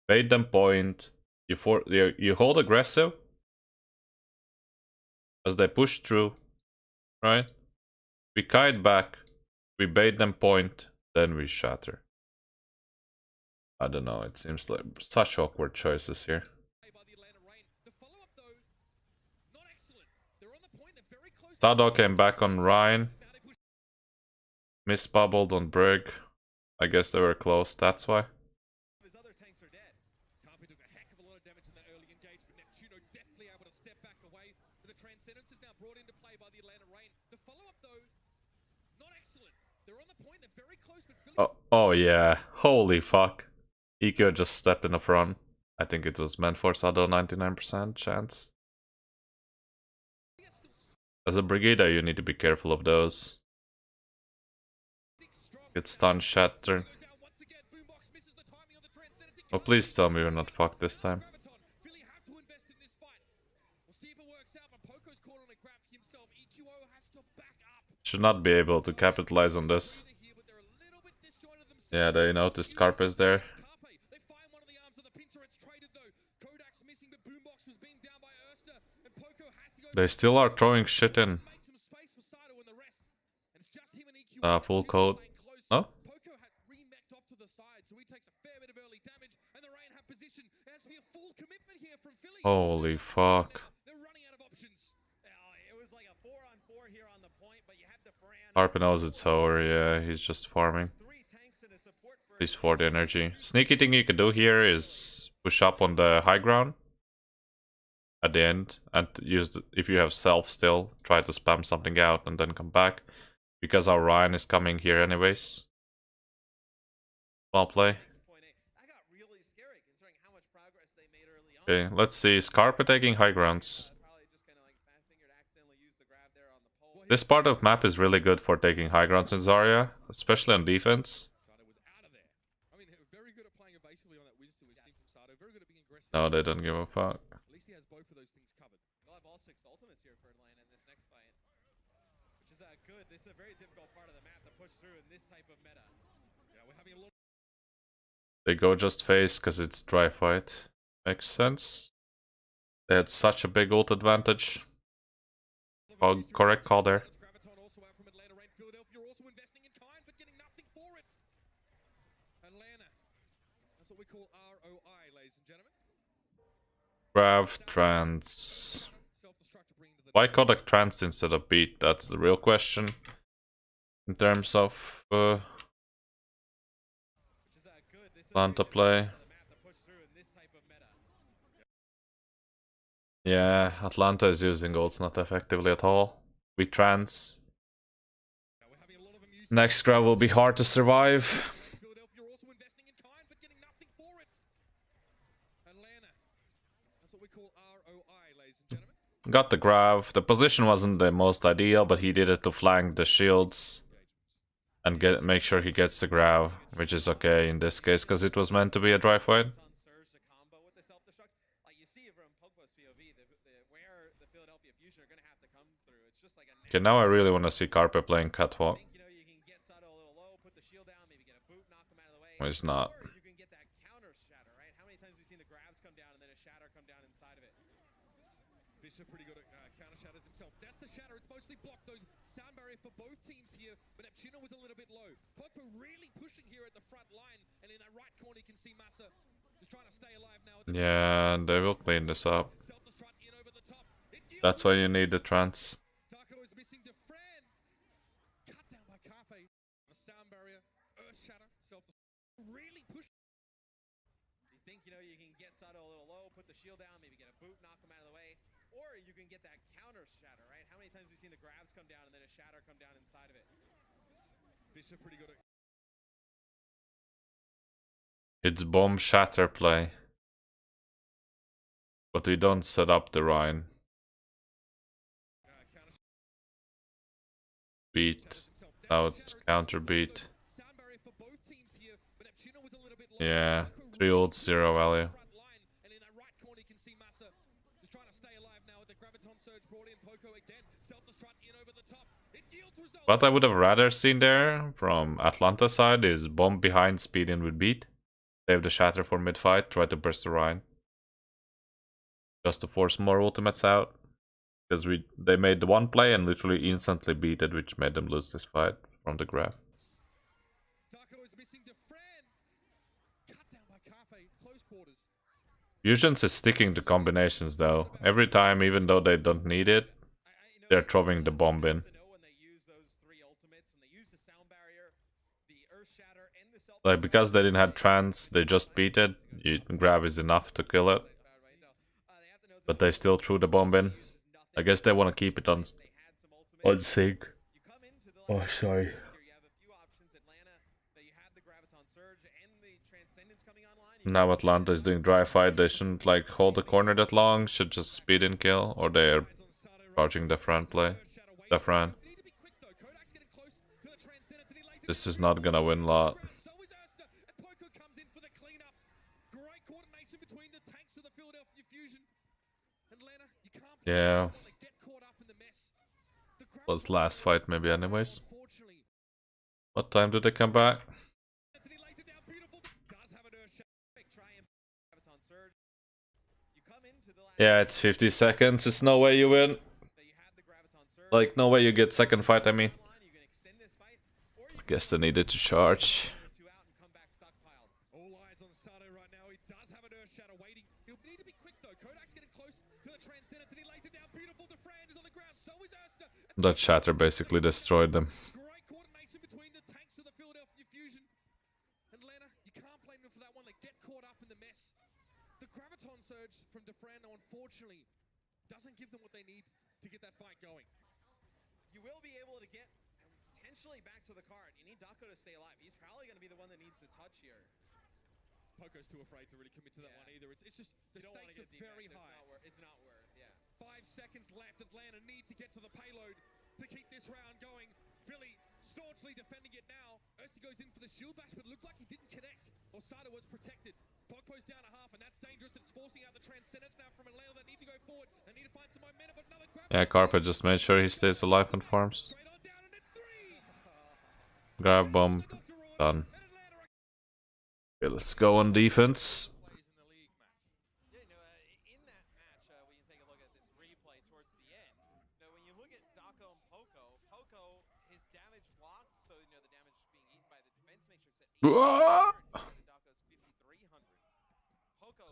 Bait them point, you hold aggressive as they push through, right? We kite back, we bait them point, then we shatter. I don't know, it seems like such awkward choices here. Sado came back on Rhine. Misbubbled on Brig. I guess they were close, that's why. His other tanks are dead. Carpe took a heck of a lot of damage in that early engagement. Neptuno definitely able to step back away. But the Transcendence is now brought into play by the Atlanta Reign. The follow-up, though, not excellent. They're on the point, they're very close, but Philly... Oh yeah, holy fuck. EQ just stepped in the front. I think it was meant for Sado, 99% chance. As a Brigida, you need to be careful of those. Get stun shatter. Oh, please tell me you're not fucked this time. Should not be able to capitalize on this. Yeah, they noticed Carpe's there. They still are throwing shit in. Full code. Oh? Holy fuck. Carpe knows it's over, yeah, he's just farming. Please for the energy. Sneaky thing you can do here is push up on the high ground at the end and use if you have self still, try to spam something out and then come back. Because our Ryan is coming here anyways. Well play. Okay, let's see. Is Carpe taking high grounds? This part of map is really good for taking high grounds in Zarya, especially on defense. No, they don't give a fuck. This is a very difficult part of the map to push through in this type of meta. Yeah, we're having a little... They go just face because it's dry fight. Makes sense. They had such a big ult advantage. Oh, correct call there. Grav trans. Why Kodak trans instead of beat? That's the real question. In terms of Atlanta play. Yeah, Atlanta is using ults not effectively at all. We trans. Next grab will be hard to survive. Got the grab. The position wasn't the most ideal, but he did it to flank the shields and make sure he gets the grab, which is okay in this case because it was meant to be a dry fight. Okay, now I really want to see Carpe playing catwalk. Well, he's not. sound barrier for both teams here, but Neptuno was a little bit low. Poco really pushing here at the front line, and in that right corner you can see Massa just trying to stay alive now. Yeah, they will clean this up. Self-destruct in over the top. That's why you need the trance. Darko is missing Defran. Cut down by Carpe. A sound barrier, earth shatter, really push. You think, you know, you can get Sato a little low, put the shield down, maybe get a boot, knock him out of the way, or you can get that counter shatter, right? How many times have we seen the grabs come down and then a shatter come down inside of it? Bishop pretty good at It's bomb shatter play. But we don't set up the Rhine. counter. Beat. Out. Counter beat. Sound barrier for both teams here, but Neptuno was a little bit low. Yeah. 3 ults, 0 value. Front line, and in that right corner you can see Massa just trying to stay alive now with the Graviton Surge brought in. Poco again, self-destruct in over the top. It yields results. What I would have rather seen there from Atlanta side is bomb behind, speed in with beat. Save the shatter for mid fight, try to burst the Rhine. Just to force more ultimates out. Because they made the one play and literally instantly beat it, which made them lose this fight from the grab. Darko is missing Defran. Cut down by Carpe, close quarters. Fusions is sticking to combinations though. Every time, even though they don't need it, they're throwing the bomb in. Like, because they didn't have trance, they just beat it. Grab is enough to kill it. But they still threw the bomb in. I guess they want to keep it on sync. Oh, sorry. Now Atlanta is doing dry fight. They shouldn't like hold the corner that long. Should just speed and kill. Or they're charging the front play. The front. This is not gonna win a lot. Yeah. Was last fight maybe anyways. What time do they come back? Yeah, it's 50 seconds. It's no way you win. Like, no way you get second fight, I mean. Guess they needed to charge. That shatter basically destroyed them. Great coordination between the tanks of the Philadephia Fusion. Atlanta, you can't blame them for that one. They get caught up in the mess. The Graviton Surge from Defrando, unfortunately, doesn't give them what they need to get that fight going. You will be able to get potentially back to the card. You need Darko to stay alive. He's probably going to be the one that needs the touch here. Poco's too afraid to really commit to that one either. It's just, the stakes are very high. It's not worth, yeah. 5 seconds left. Atlanta need to get to the payload to keep this round going. Philly staunchly defending it now. Ursti goes in for the shield bash, but it looked like he didn't connect. Osada was protected. Poco's down a half, and that's dangerous. It's forcing out the Transcendence now from Atlanta. They need to go forward. They need to find some momentum. Another grab. Yeah, Carpe just made sure he stays alive and farms. Straight on down, and it's 3. Grab bomb. Done. Okay, let's go on defense.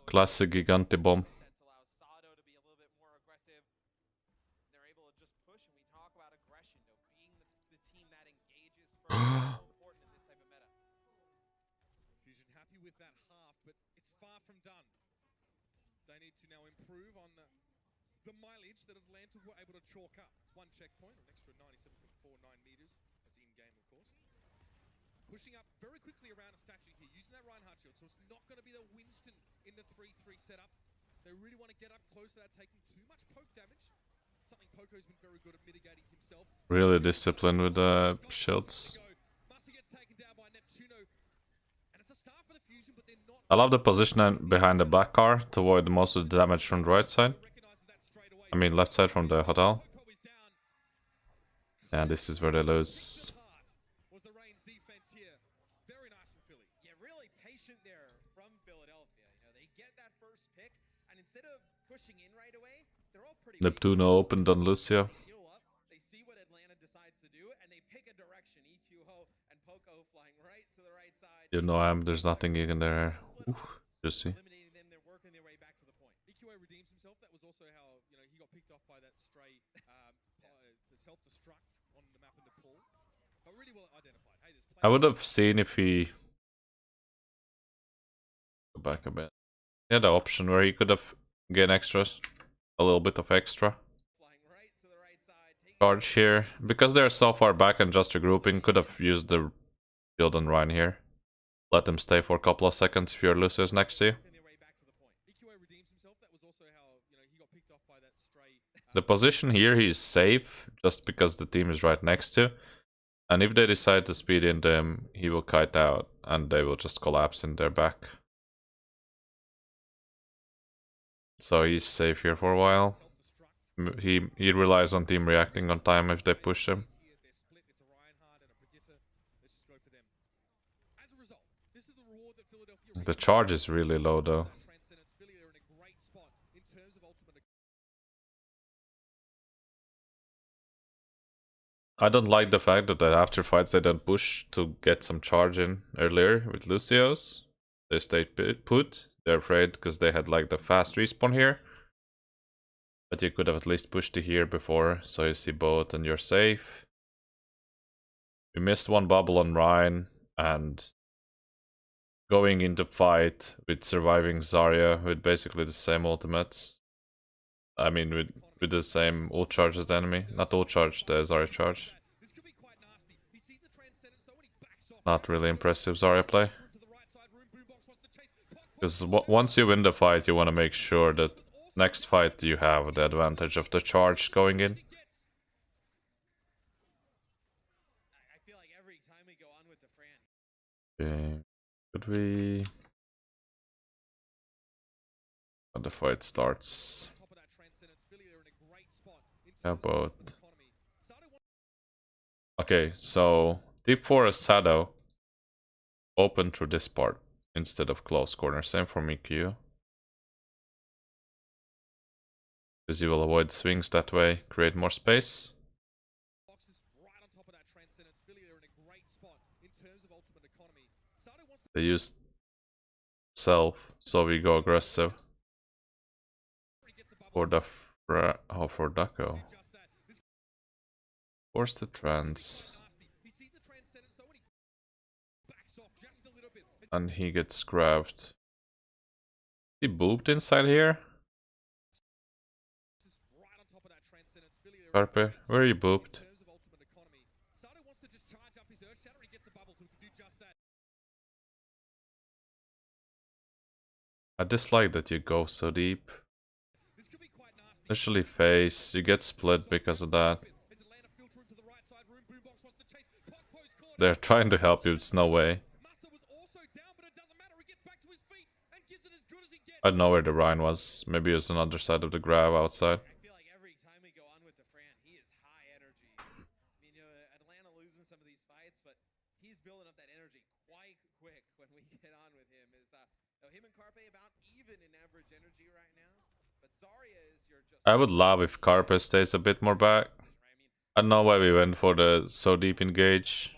Classic Gigante bomb. Fusion happy with that half, but it's far from done. They need to now improve on the mileage that Atlanta were able to chalk up. It's 1 checkpoint, an extra 97.49 meters. That's in-game, of course. Pushing up very quickly around a statue here, using that Reinhardt shield, so it's not going to be the Winston in the 3-3 setup. They really want to get up close without taking too much poke damage. Something Poco's been very good at mitigating himself. Really disciplined with the shields. I love the position behind the black car to avoid most of the damage from the right side. I mean left side from the hotel. Yeah, this is where they lose. Pushing in right away, they're all pretty Neptuno opened on Lucia. They see what Atlanta decides You know, there's nothing in there. Oof, juicy. Eliminating them, they're working their way back to the point. EQA redeems himself. That was also how he got picked off by that stray to self-destruct on the map in the pool. But really well identified. Hey, there's I would have seen if he go back a bit. He had the option where he could have gained extras, a little bit of extra Flying right to the right side, taking charge here because they're so far back and just regrouping. Could have used the build and Ryan here. Let them stay for a couple of seconds if your Lucius next to you. their way back to the point. EQA redeems himself. That was also how he got picked off by that stray. The position here, he's safe just because the team is right next to. And if they decide to speed into him, he will kite out and they will just collapse in their back. So he's safe here for a while. He relies on team reacting on time if they push him. The charge is really low though. I don't like the fact that after fights they don't push to get some charge in earlier with Lucio's. They stayed put. They're afraid because they had like the fast respawn here. But you could have at least pushed to here before, so you see both and you're safe. We missed one bubble on Ryan and going into fight with surviving Zarya with basically the same ultimates. I mean with the same ult charge as the enemy. Not ult charge, the Zarya charge. Not really impressive Zarya play. Because once you win the fight, you want to make sure that next fight you have the advantage of the charge going in. I feel like every time we go on with the Fran. Okay. Could we... When the fight starts. How about... Okay, so deep forest shadow open through this part instead of close corner. Same for EQ. Because you will avoid swings that way, create more space. They use self, so we go aggressive. For the for Ducko. Force the trance. And he gets grabbed. He booped inside here? Carpe, where are you booped? I dislike that you go so deep. Initially face, you get split because of that. They're trying to help you, it's no way. I don't know where the Rhine was. Maybe it was on the other side of the grab outside. I feel like every time we go on with the Fran, he is high energy. I mean, Atlanta losing some of these fights, but he's building up that energy quite quick when we get on with him. Him and Carpe about even in average energy right now, but Zarya is your just... I would love if Carpe stays a bit more back. I don't know why we went for the so deep engage.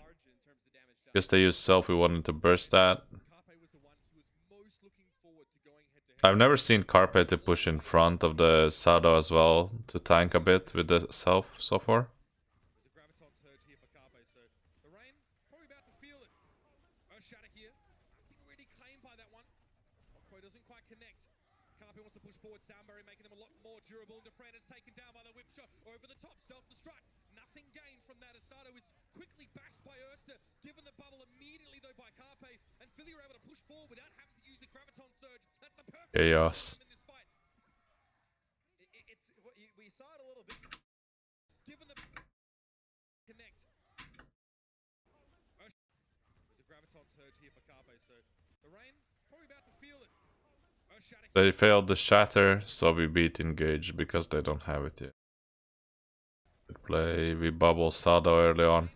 Because they used self, we wanted to burst that. I've never seen Carpe to push in front of the Sado as well, to tank a bit with the self so far. Given the bubble immediately though by Carpe, and Philly were able to push forward without having to use the graviton surge. That's the perfect Chaos. in this fight. We saw it a little bit. Given the connect. There's a graviton surge here for Carpe, so the rain probably about to feel it. They failed the shatter, so we beat engage because they don't have it yet. Good play, we bubble Sado early on.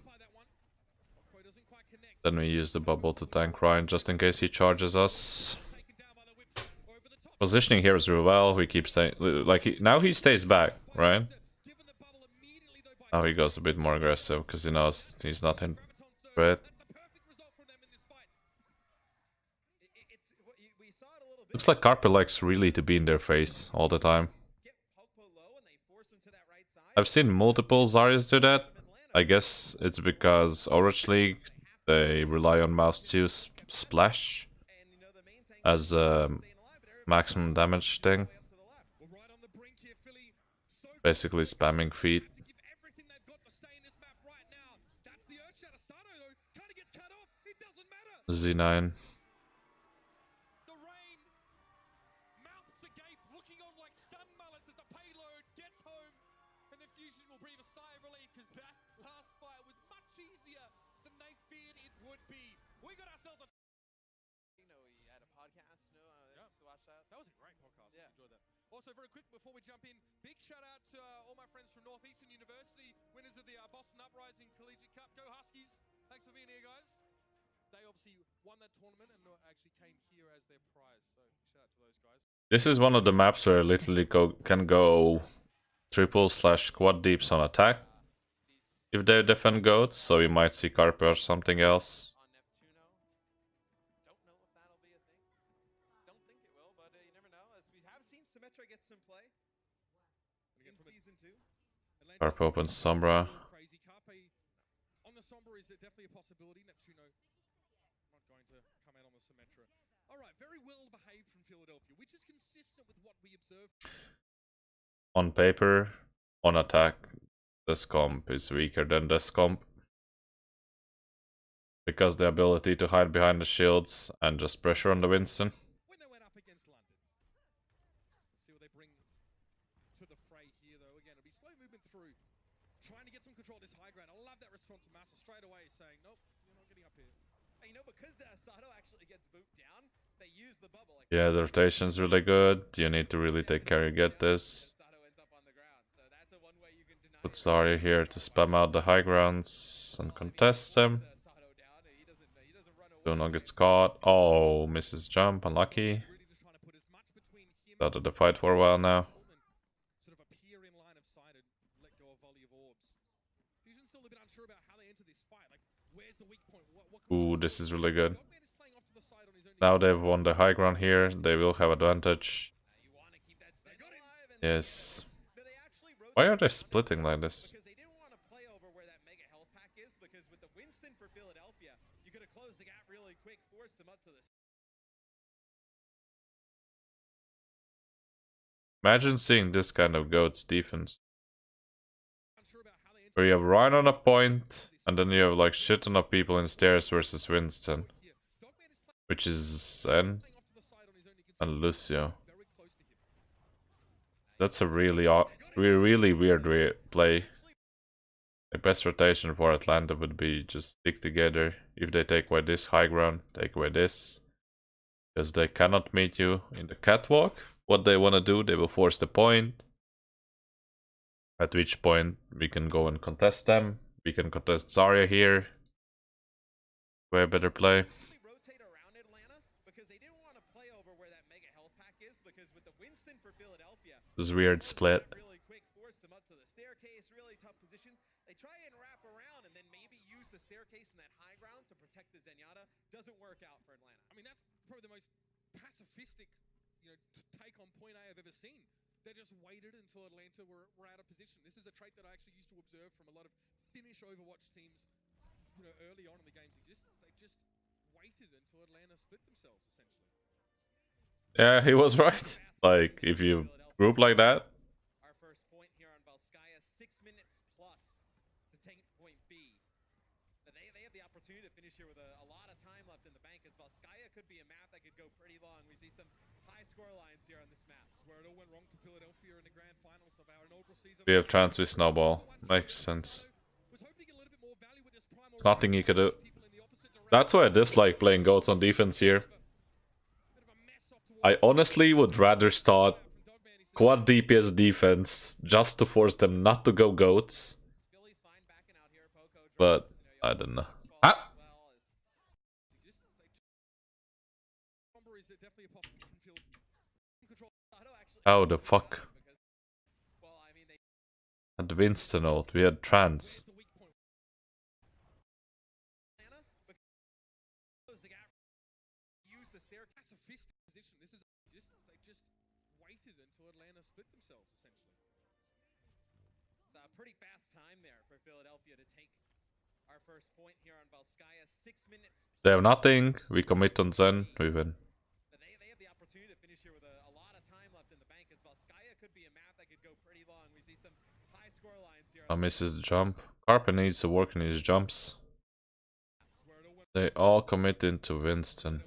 Then we use the bubble to tank Ryan just in case he charges us. Positioning here is really well. We keep saying, like, now he stays back, right? Now he goes a bit more aggressive because he knows he's not in threat. Looks like Carpe likes really to be in their face all the time. I've seen multiple Zaryas do that. I guess it's because Overwatch League, they rely on mouse to splash as a maximum damage thing. Basically spamming feet. Z9. Also, very quick before we jump in, big shout out to all my friends from Northeastern University, winners of the Boston Uprising Collegiate Cup. Go Huskies! Thanks for being here, guys. They obviously won that tournament and actually came here as their prize. So shout out to those guys. This is one of the maps where I literally can go triple/quad deeps on attack if they defend goats, so you might see Carpe or something else. Carpe opens Sombra. On the Sombra, is it definitely a possibility? Neptuno not going to come out on the Symmetra. Alright, very well behaved from Philadelphia, which is consistent with what we observed. On paper, on attack, this comp is weaker than this comp. Because the ability to hide behind the shields and just pressure on the Winston. When they went up against London. Let's see what they bring to the fray here, though. Again, it'll be slow movement through. Trying to get some control of this high ground. I love that response from Massa straight away saying, nope, you're not getting up here. And, because Sato actually gets booped down, they use the bubble. Like, Yeah, the rotation's really good. You need to really take care you get this. Put Zarya here to spam out the high grounds and contest them. Duno gets caught. Oh, misses jump. Unlucky. Out of the fight for a while now. Ooh, this is really good. Now they've won the high ground here. They will have advantage. Yes. Why are they splitting like this? Because they didn't want to play over where that mega health pack is, because with the Winston for Philadelphia, you could have closed the gap really quick, forced them up to this. Imagine seeing this kind of goats defense. Where you have Ryan on a point, and then you have like shit ton of people in stairs versus Winston. Which is Zen and Lucio. That's a really weird play. The best rotation for Atlanta would be just stick together. If they take away this high ground, take away this. Because they cannot meet you in the catwalk. What they want to do, they will force the point. At which point we can go and contest them. We can contest Zarya here. Way better play. This weird split. Really quick, force them up to the staircase, really tough position. They try and wrap around and then maybe use the staircase and that high ground to protect the Zenyatta. Doesn't work out for Atlanta. I mean, that's probably the most pacifistic, take on point A I've ever seen. They just waited until Atlanta were out of position. This is a trait that I actually used to observe from a lot of Finnish Overwatch teams, early on in the game's existence. They just waited until Atlanta split themselves, essentially. Yeah, he was right. Like, if you group like that. Our first point here on Valskaya, 6 minutes plus to take point B. But they have the opportunity to finish here with a lot of time left in the bank, as Valskaya could be a map that could go pretty long. We see some high score lines here on this map. Where it all went wrong for Philadelphia in the grand finals of our inaugural season. We have trans with Snowball. Makes sense. There's nothing you could do. That's why I dislike playing goats on defense here. I honestly would rather start quad DPS defense just to force them not to go goats. But I don't know. Ah! How the fuck? At Winston ult, we had trans. pretty fast time there for Philadelphia to take our first point here on Valskaya. 6 minutes. They have nothing. We commit on Zen. We win. They have the opportunity to finish here with a lot of time left in the bank as Valskaya could be a map that could go pretty long. We see some high score lines here. I misses the jump. Carpe needs to work in his jumps. They all commit into Winston.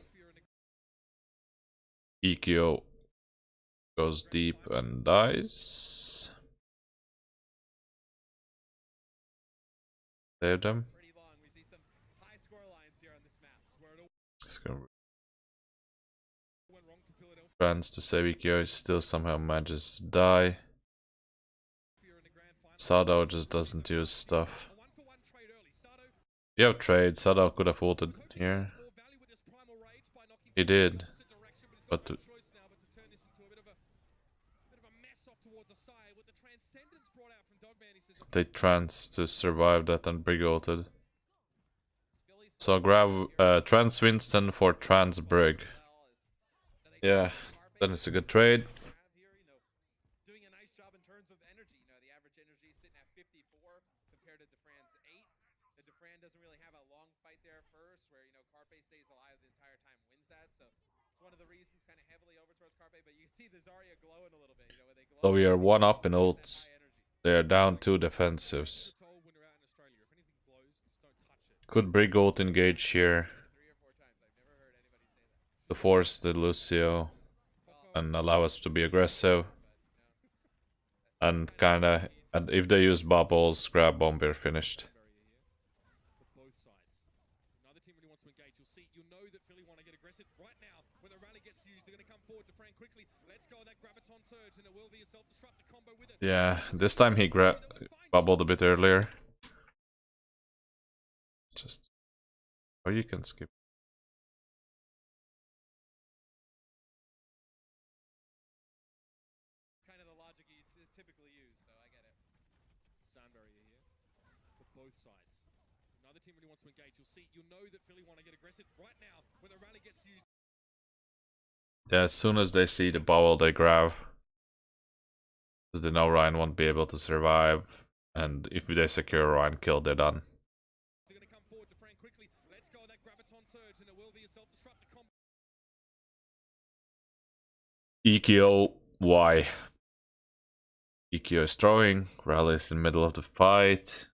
EKO goes deep and dies. Save them. He's gonna trans to save EKO, still somehow manages to die. Sado just doesn't use stuff. You have trade, Sado could have ulted here. He did. But they trans to survive that and Brig ulted. So grab trans Winston for trans Brig. Yeah, then it's a good trade. Doing a nice job in terms of energy. You know, the average energy is sitting at 54 compared to Defran's 8. The Defran doesn't really have a long fight there first, where you know Carpe stays alive the entire time, wins that. So it's one of the reasons kind of heavily over towards Carpe. But you see the Zarya glowing a little bit. You know, where they glow. So we are 1 up in ults. They are down 2 defensives. Could Brig ult engage here to force the Lucio and allow us to be aggressive. And kinda, and if they use bubbles, grab bomb, we're finished. Yeah, this time he bubbled a bit earlier. Just, or you can skip. Kind of the logic you typically use, so I get it. Soundbarrier here for both sides. Another team really wants to engage. You'll know that Philly want to get aggressive right now when the rally gets used. Yeah, as soon as they see the bubble, they grab. Because they know Ryan won't be able to survive. And if they secure Ryan kill, they're done. They're going to come forward to Frank quickly. Let's go, that graviton surge, and it will be a self-destructive combo. EKO, why? EKO is throwing, Rally is in the middle of the fight.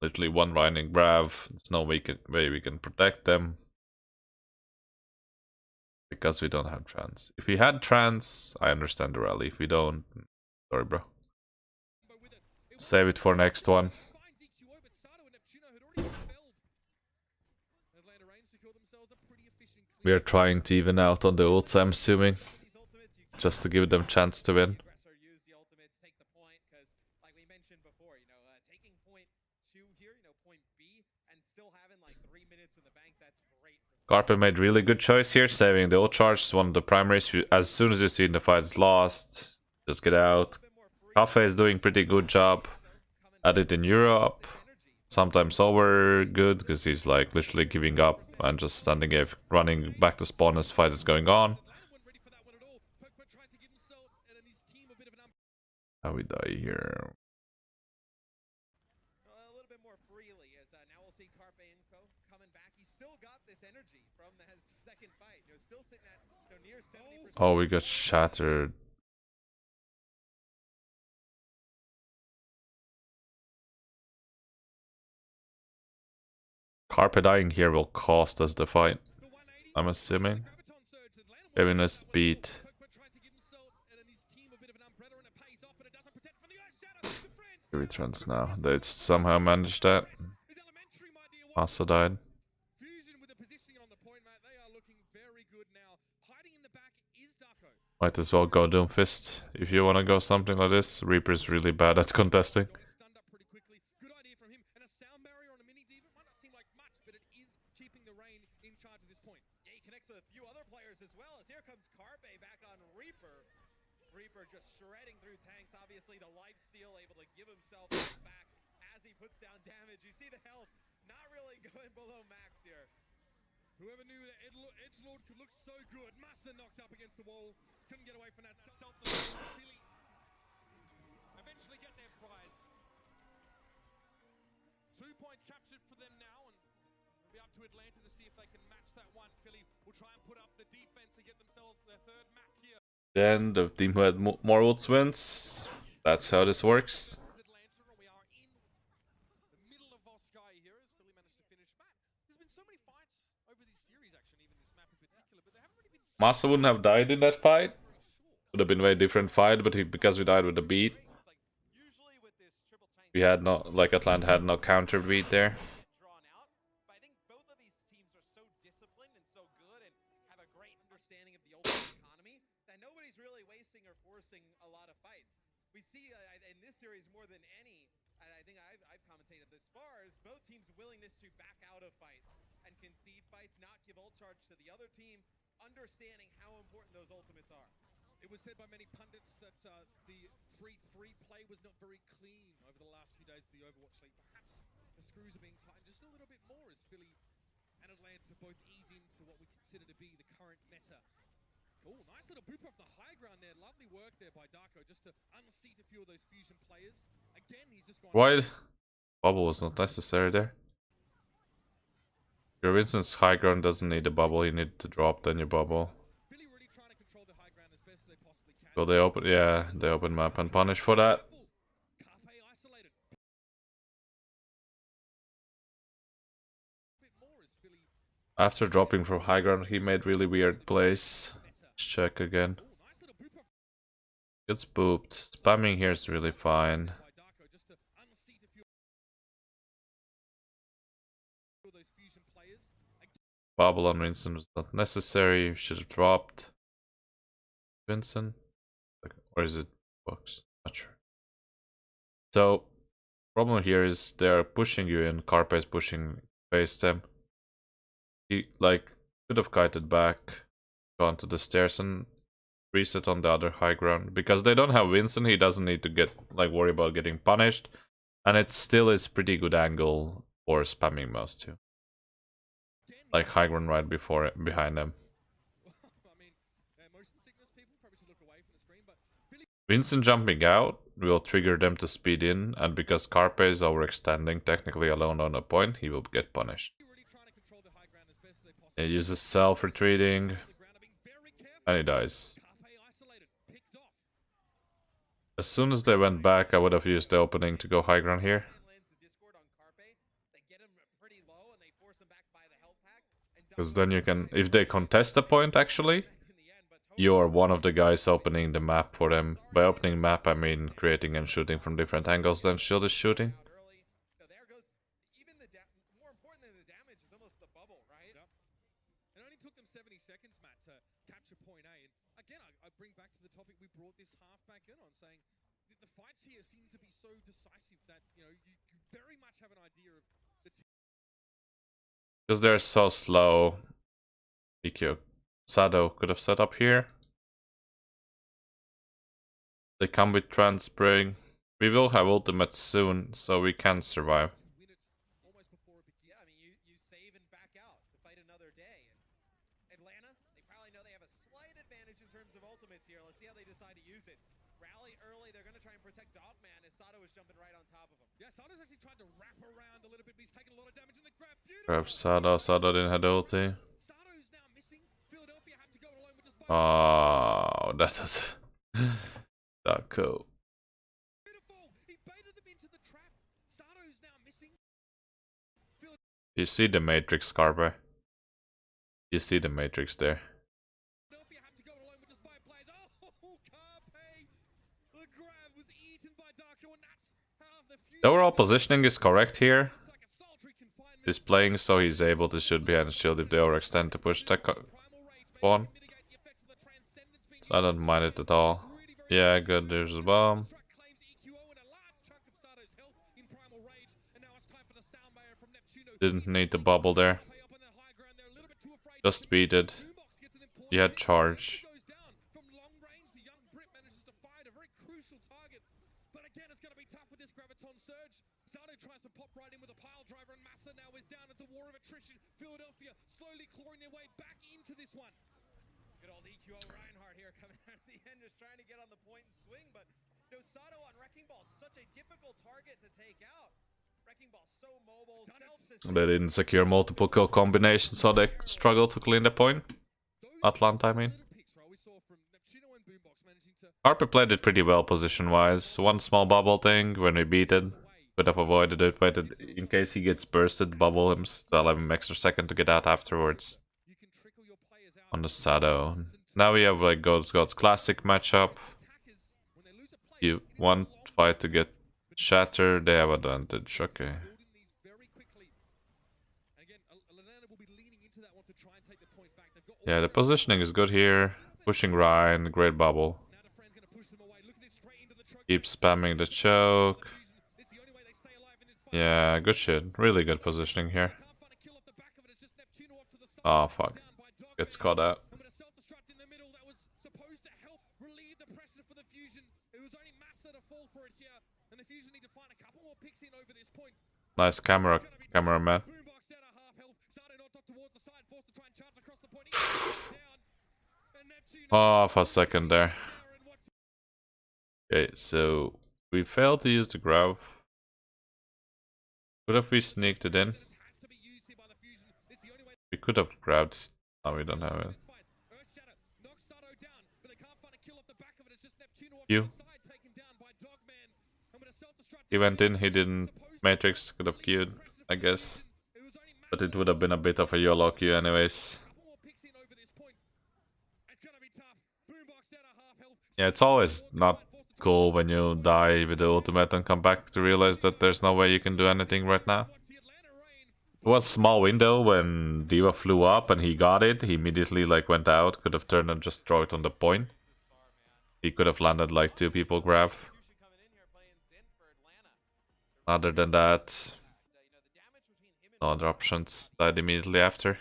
Literally one Ryan and Grav. There's no way we can protect them. Because we don't have trans. If we had trans, I understand the rally. If we don't, sorry bro. Save it for next one. We are trying to even out on the ults, I'm assuming. Just to give them chance to win. Carpe made really good choice here, saving the ult charge. It's one of the primaries. As soon as you see the fight is lost, just get out. Cafe is doing pretty good job at it in Europe. Sometimes over good, because he's like literally giving up and just standing there, running back to spawn as fight is going on. How we die here? A little bit more freely, as now we'll see Carpe Info coming back. He's still got this energy from the second fight. You're still sitting at near 70%. Oh, we got shattered. Carpe dying here will cost us the fight, I'm assuming. Giving us beat. Returns now. They somehow managed that. Massa died. Might as well go Doomfist if you want to go something like this. Reaper's really bad at contesting. Reaper just shredding through tanks. Obviously, the lifesteal able to give himself back as he puts down damage. You see the health not really going below max here. Whoever knew that Edgelord could look so good. Massa knocked up against the wall. Couldn't get away from that self. Eventually get their prize. 2 points captured for them now, and it'll be up to Atlanta to see if they can match that one. Philly will try and put up the defense and get themselves their third map here. Then the team who had more ults wins. That's how this works. Atlanta, and we are in the middle of Voskai here as Philly managed to finish. Matt, there's been so many fights over this series, actually, even this map in particular, but there haven't really been Massa wouldn't have died in that fight. Would have been a very different fight, but because we died with the beat, we had no, like Atlanta had no counter beat there. Drawn out, but I think both of these teams are so disciplined and so good and have a great understanding of the ultimate economy that nobody's really wasting or forcing a lot of fights. We see in this series more than any, and I think I've commentated this far, is both teams' willingness to back out of fights and concede fights, not give ult charge to the other team, understanding how important those ultimates are. It was said by many pundits that the 3-3 play was not very clean over the last few days of the Overwatch League. Perhaps the screws are being tightened just a little bit more as Philly and Atlanta both ease into what we consider to be the current meta. Oh, nice little boop off the high ground there. Lovely work there by Darko just to unseat a few of those Fusion players. Again, he's just gone... Why? Bubble was not necessary there. Your Vincent's high ground doesn't need a bubble, you need to drop then your bubble. Philly really trying to control the high ground as best they possibly can. So they open, yeah, they open map and punish for that. Carpe isolated. Bit more as Philly... After dropping from high ground, he made really weird plays. Let's check again. Oh, nice little boop off Gets booped. Spamming here is really fine. by Darko just to unseat a few of those Fusion players. Bubble on Vincent was not necessary. You should have dropped Vincent. Or is it box? Not sure. So, problem here is they're pushing you in. Carpe is pushing face them. He could have kited back, gone to the stairs and reset on the other high ground. Because they don't have Vincent, he doesn't need to get worry about getting punished. And it still is pretty good angle for spamming mouse too. Like high ground right behind them. I mean, motion sickness people probably should look away from the screen, but Philly Vincent jumping out will trigger them to speed in, and because Carpe is overextending technically alone on a point, he will get punished. really trying to control the high ground as best they possibly He uses self-retreating, the ground are being very careful. and he dies. Carpe isolated, picked off. As soon as they went back, I would have used the opening to go high ground here. Lands the Discord on Carpe. They get him pretty low and they force him back by the health pack. Because then you can, if they contest a point actually, you're one of the guys opening the map for them. By opening map, I mean creating and shooting from different angles than Shield is shooting. early. So there goes even more important than the damage is almost the bubble, right? Yep. It only took them 70 seconds, Matt, to capture point A. And again, I bring back to the topic we brought this half back in on, saying the fights here seem to be so decisive that, you very much have an idea of the team. Because they're so slow. EQ. Sado could have set up here. They come with Transpring. We will have ultimates soon, so we can survive. Win it almost before it begins. Yeah, I mean you save and back out to fight another day. And Atlanta, they probably know they have a slight advantage in terms of ultimates here. Let's see how they decide to use it. Rally early, they're gonna try and protect Dogman as Sato is jumping right on top of him. Yeah, Sato's actually tried to wrap around a little bit, but he's taking a lot of damage in the grab. Grab Beautiful. Sado didn't have ulti. Sato's now missing. Philadephia having to go alone with just 5. Oh, that was that cool. Beautiful. He baited them into the trap. Sato's now missing. You see the Matrix, Carpe. You see the Matrix there. Philadelphia have to go alone with just 5 players. Oh, Carpe. The grab was eaten by Darko, and that's how the Fusion... The overall positioning is correct here. Looks like a solitary confinement. He's playing so he's able to shoot behind the shield if they overextend to push tech Primal rage, maybe on. mitigate the effects of the transcendence being So I don't mind it at all. really very Yeah, good, there's a bomb. Struck claims EQO and a large chunk of Sato's health in Primal Rage, and now it's time for the sound mayor from Neptuno. Didn't need the bubble there. Pay up on that high ground. They're a little bit too afraid. Just beat it. Boombox gets an important He had hit. charge. Goes down from long range. The young Brit manages to find a very crucial target, but again, it's going to be tough with this graviton surge. Sato tries to pop right in with a pile driver, and Massa now is down. It's a war of attrition. Philadephia slowly clawing their way back into this one. Good old EQO Reinhardt here coming out at the end, just trying to get on the point and swing, but Sato on Wrecking Ball, such a difficult target to take out. They didn't secure multiple kill combinations, so they struggled to clean the point. Atlanta, I mean. Carpe played it pretty well position-wise. One small bubble thing, when we beat it, could have avoided it, waited in case he gets bursted, bubble him, still have him extra second to get out afterwards. On the Shadow. Now we have like God's classic matchup. You one fight to get shattered, they have advantage, okay. Yeah, the positioning is good here. Pushing Ryan, great bubble. Keep spamming the choke. Yeah, good shit. Really good positioning here. Oh, fuck. Gets caught out. Nice cameraman. Off a second there. Okay, so we failed to use the grab. Could have we sneaked it in? We could have grabbed. No, we don't have it. You. He went in, he didn't. Matrix could have queued, I guess. But it would have been a bit of a YOLO queue anyways. Yeah, it's always not cool when you die with the ultimate and come back to realize that there's no way you can do anything right now. It was a small window when D.Va flew up and he got it. He immediately like went out, could have turned and just throw it on the point. He could have landed like 2 people grab. Other than that, no other options. Died immediately after.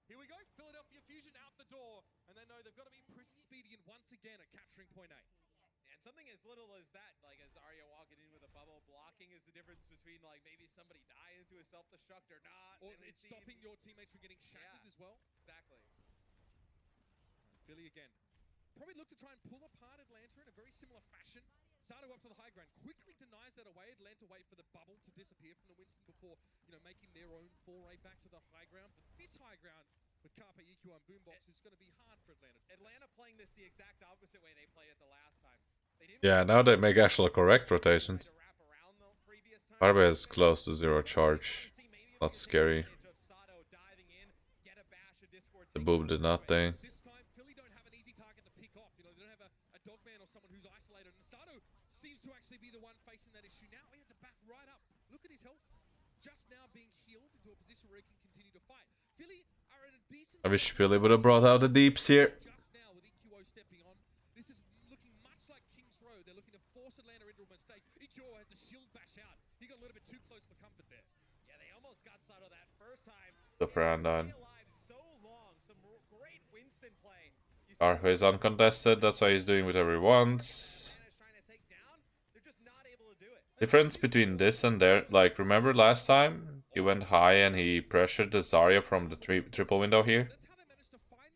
Here we go, Philadephia Fusion out the door, and they know they've got to be pretty speedy and once again at capturing point A. And something as little as that, like as Zarya walking in with a bubble, blocking is the difference between like maybe somebody dying into a self-destruct or not. Or it's stopping your teammates from getting shattered as well. Exactly. Philly again. Probably look to try and pull apart Atlanta in a very similar fashion. Sato up to the high ground, quickly denies that away. Atlanta wait for the bubble to disappear from the Winston before, making their own foray back to the high ground. But this high ground with Carpe, EQ, and Boombox is going to be hard for Atlanta. Atlanta playing this the exact opposite way they played it the last time. Yeah, now they make actual correct rotations. Carpe is close to 0 charge. Not scary. The boob did nothing. This time, Philly don't have an easy target to pick off. They don't have a dogman or someone who's isolated. And Sato seems to actually be the one facing that issue now. He had to back right up. Look at his health. Just now being healed into a position where he can continue to fight. Philly are in a decent... I wish Philly would have brought out the deeps here. Just now with EQO stepping on. This is looking much like King's Row. They're looking to force Atlanta into a mistake. EQO has the shield bash out. He got a little bit too close for comfort there. Yeah, they almost got Sato that first time. The friend on. Carpe is uncontested, that's why he's doing whatever he wants. Difference between this and there, like remember last time? He went high and he pressured the Zarya from the triple window here.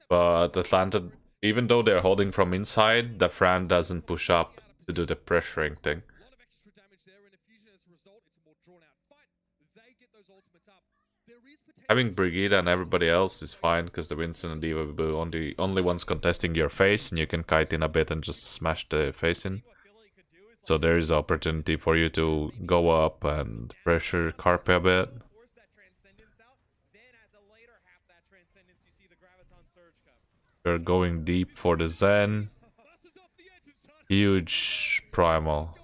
But Atlanta, even though they're holding from inside, the Fran doesn't push up to do the pressuring thing. Having Brigitte and everybody else is fine, because the Winston and D.Va will be only ones contesting your face, and you can kite in a bit and just smash the face in. So there is opportunity for you to go up and pressure Carpe a bit. They're going deep for the Zen. Huge primal.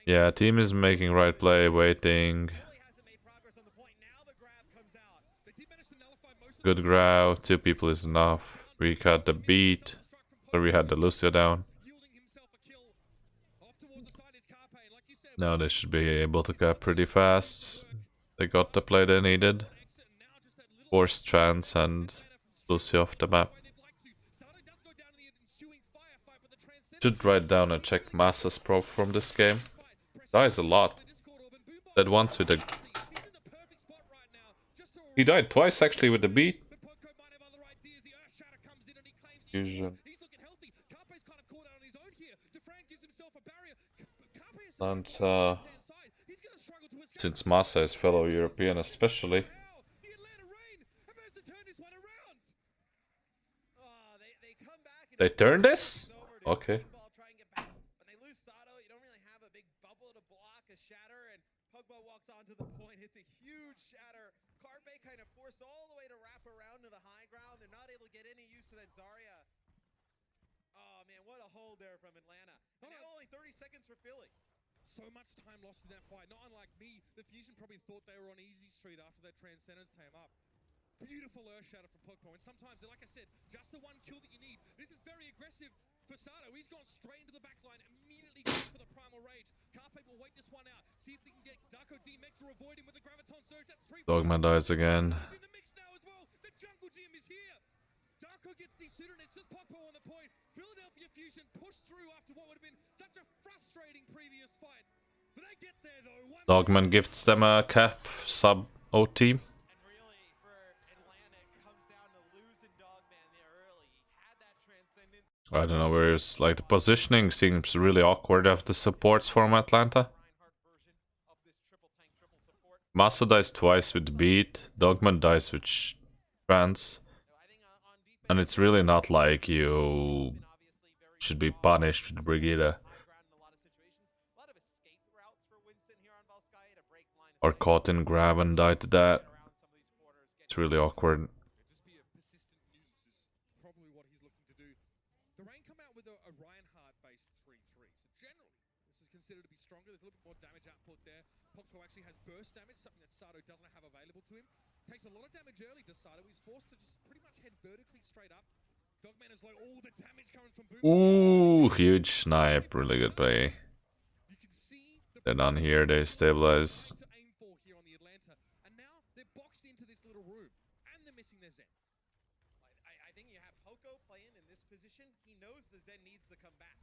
Yeah, team is making right play, waiting. Good grab, 2 people is enough. We got the beat, or we had the Lucio down. Now they should be able to cap pretty fast. They got the play they needed. Force Trance and Lucio off the map. Should write down and check Massa's prof from this game. Dies a lot. That once with a... He died twice actually with the beat. Fusion. And since Massa is fellow European especially. They turn this? Okay. Onto the point, hits a huge shatter. Carpe kind of forced all the way to wrap around to the high ground. They're not able to get any use of that Zarya. Oh man, what a hold there from Atlanta. And now only 30 seconds for Philly. So much time lost in that fight. Not unlike me, the Fusion probably thought they were on easy street after that Transcendence came up. Beautiful Earth Shatter from Pogpo, and sometimes, like I said, just the one kill that you need. This is very aggressive for Sato. He's gone straight into the backline, immediately going for the Primal Rage. Carpe will wait this one out, see if they can get Darko D-Mech to avoid him with the Graviton Surge. That's 3 Dogman dies again. in the mix now as well. The Jungle Gym is here. Darko gets desuited, and it's just Pogpo on the point. Philadephia Fusion pushed through after what would have been such a frustrating previous fight. But they get there though. Dogman gifts them a cap sub OT. I don't know where it's like the positioning seems really awkward of the supports from Atlanta. Massa dies twice with beat, Dogman dies with trans. And it's really not like you should be punished with Brigida. Or caught in grab and die to that. It's really awkward. Considered to be stronger. There's a little bit more damage output there. Pogpo actually has burst damage, something that Sato doesn't have available to him. Takes a lot of damage early to Sato. He's forced to just pretty much head vertically straight up. Dogman is like all the damage coming from Boom. Ooh, huge snipe. Really good play. They're done here. They stabilize. And now they're boxed into this little room. And they're missing their Zen. I think you have Poco playing in this position. He knows the Zen needs to come back.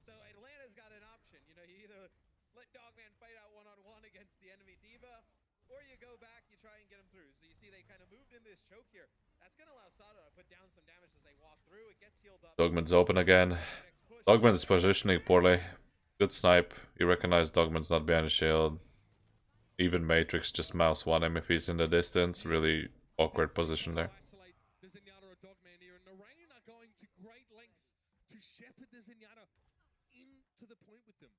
So Atlanta's got an option. You know, you either let Dogman fight out one-on-one against the enemy Diva, or you go back, you try and get him through. So you see they kind of moved in this choke here. That's going to allow Sato to put down some damage as they walk through. It gets healed up. Dogman's open again. Dogman's positioning poorly. Good snipe. You recognize Dogman's not behind the shield. Even Matrix just mouse one him if he's in the distance. Really awkward position there. To the point with them.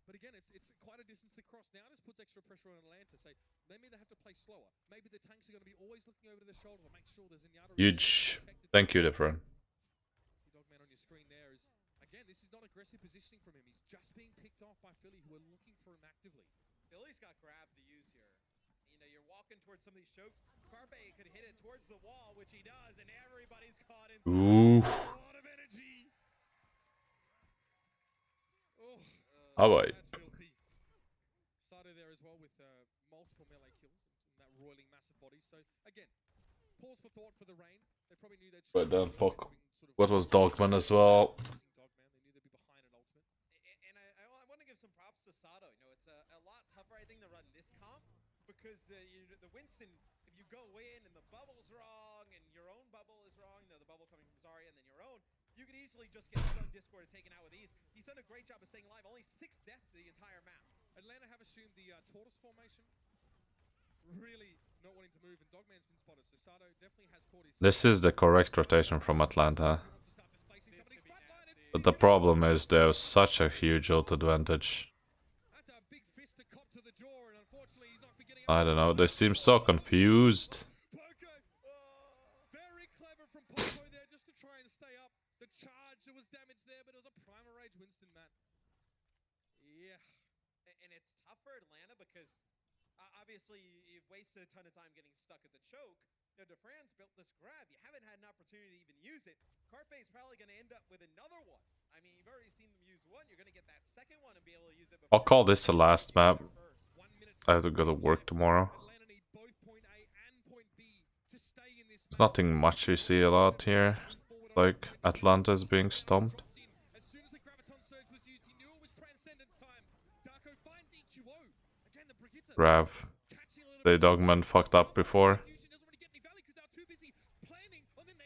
But again, it's quite a distance to cross. Now this puts extra pressure on Atlanta. Say, they may have to play slower. Maybe the tanks are going to be always looking over to the shoulder to make sure there's Zenyatta. Huge. Thank you, different. See Dogman on your screen there is, again, this is not aggressive positioning from him. He's just being picked off by Philly, who are looking for him actively. Philly's got grab to use here. You know, you're walking towards some of these chokes. Carpe could hit it towards the wall, which he does, and everybody's caught in. Ooh. A lot of energy. How about Sato there as well with multiple melee kills and that roiling massive body. So again, pause for thought for the rain. They probably knew they'd. But then what was Dogman as well? Dogman, they knew they'd be behind an ultimate. And I want to give some props to Sato. You know, it's a lot tougher, I think, to run this comp because the Winston, if you go in and the bubble's wrong and your own bubble is wrong, you know, the bubble coming from Zarya and then your own. You could easily just get some Discord and taken out with ease. He's done a great job of staying alive. Only 6 deaths the entire map. Atlanta have assumed the tortoise formation. Really not wanting to move, and Dogman's been spotted. So Sato definitely has caught his. This is the correct rotation from Atlanta. But the problem is there's such a huge ult advantage. That's a big fist to cop to the jaw, and unfortunately he's not beginning. I don't know. They seem so confused. Very clever from Pogpo there, just to try and stay up. The charge, there was damage there, but it was a Primal Rage Winston, Matt. Yeah. And it's tough for Atlanta because obviously you've wasted a ton of time getting stuck at the choke. You know, DeFran's built this grab. You haven't had an opportunity to even use it. Carpe's probably going to end up with another one. I mean, you've already seen them use one. You're going to get that second one and be able to use it. I'll call this the last map. I have to go to work tomorrow. It's nothing much you see a lot here. Like, Atlanta's being stomped. grab. The Dogman fucked up before.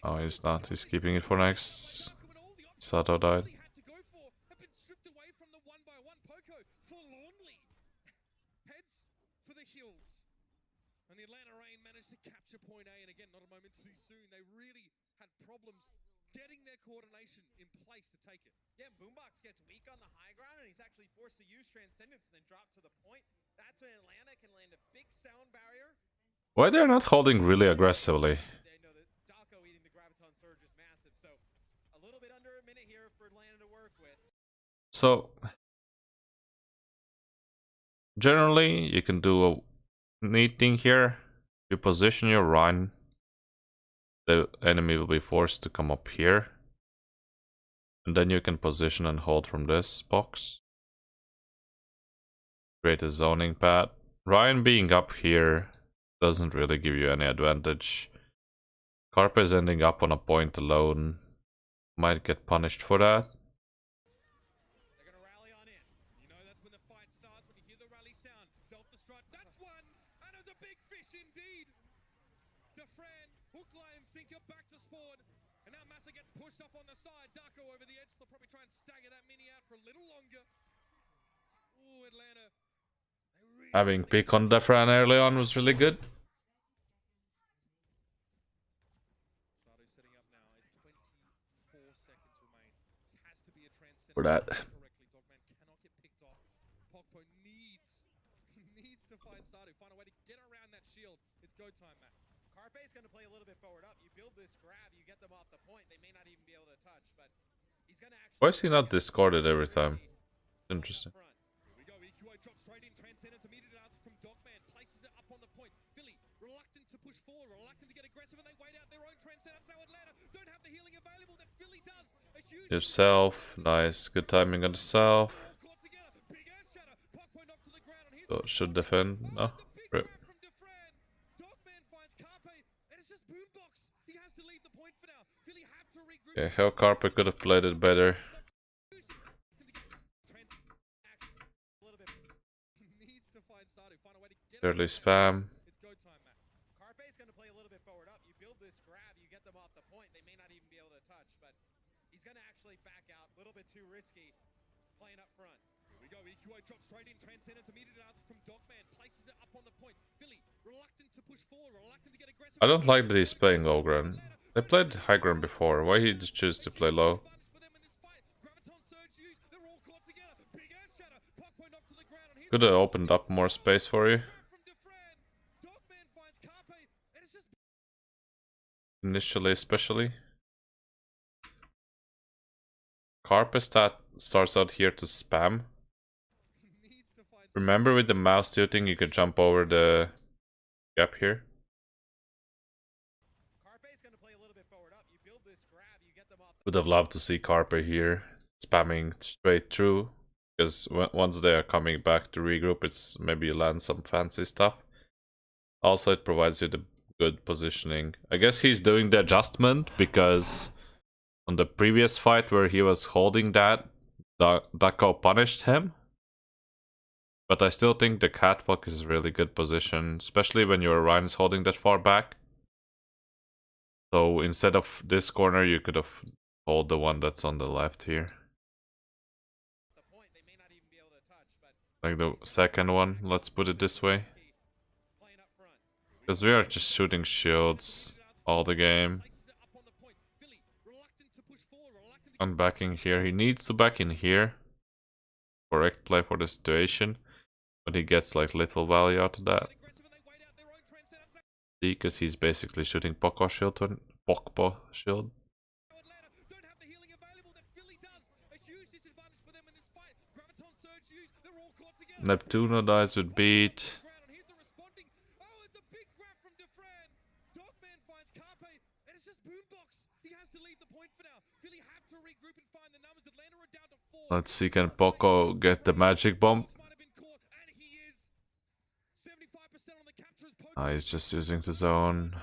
Oh, he's not. He's keeping it for next. Sato died. And the Atlanta Reign managed to capture point A, and again, not a moment too soon. They really had problems getting their coordination in place to take it. Yeah, Boombox gets weak on the high ground, and he's actually forced to use Transcendence and then drop to the point. That's when Atlanta can land a big sound barrier. Why they're not holding really aggressively? They know that Daco eating the Graviton Surge is massive, so a little bit under a minute here for Atlanta to work with. So, generally, you can do a neat thing here. You position your Rhine. The enemy will be forced to come up here. And then you can position and hold from this box. Create a zoning pad. Ryan being up here doesn't really give you any advantage. Carpe is ending up on a point alone. Might get punished for that. They're gonna rally on in. You know that's when the fight starts, when you hear the rally sound. Self-destruct, that's one! And it was a big fish indeed! DeFran, hook, line, sinker, back to spawn. And now Massa gets pushed up on the side. Daco over the edge. They'll probably try and stagger that mini out for a little longer. Ooh, Atlanta. Having pick on Defran early on was really good. Setting up now. 24 seconds remain. This has to be a transcendent. For that. Correctly. Dogman cannot get picked off. Pogpo needs to find Sadu. Find a way to get around that shield. It's go time, Matt. Carpe's going to play a little bit forward up. You build this grab, you get them off the point. They may not even be able to touch, but he's going to actually... Why is he not discarded every time? Interesting. Here we go. EQA drops straight in. Transcendence immediate answer from Dogman. Places it up on the point. Philly reluctant to push forward, reluctant to get aggressive, and they wait out their own Transcendence. Now Atlanta don't have the healing available that Philly does. A huge... Yourself. Nice. Good timing on the self. Caught together. Big ass shatter. Pogpo knocked to the ground, and here's So should defend. No. Rip. from DeFran. Dogman finds Carpe, and it's just Boombox. He has to leave the point for now. Philly have to regroup. Yeah, how Carpe could have played it better. Needs to find Sadu. Find a way to get Early spam. It's go time, Matt. Carpe's going to play a little bit forward up. You build this grab, you get them off the point. They may not even be able to touch, but he's going to actually back out. A little bit too risky playing up front. Here we go. EQA drops straight in. Transcendence immediate answer from Dogman. Places it up on the point. Philly reluctant to push forward, reluctant to get aggressive. I don't like that he's playing low ground. They played high ground before. Why he just choose to play low? Could have opened up more space for you. Initially, especially. Carpe starts out here to spam. Remember with the mouse tilting you could jump over the gap here? Would have loved to see Carpe here spamming straight through. Because once they are coming back to regroup, it's maybe you land some fancy stuff. Also, it provides you the good positioning. I guess he's doing the adjustment because on the previous fight where he was holding that, Daco punished him. But I still think the catwalk is a really good position, especially when your Ryan is holding that far back. So instead of this corner, you could have hold the one that's on the left here. Like the second one, let's put it this way. Because we are just shooting shields all the game. And backing here, he needs to back in here. Correct play for the situation. But he gets like little value out of that. Because he's basically shooting Pokpo shield. Neptuno dies with beat. Let's see, can Poco get the magic bomb? He's just using the zone.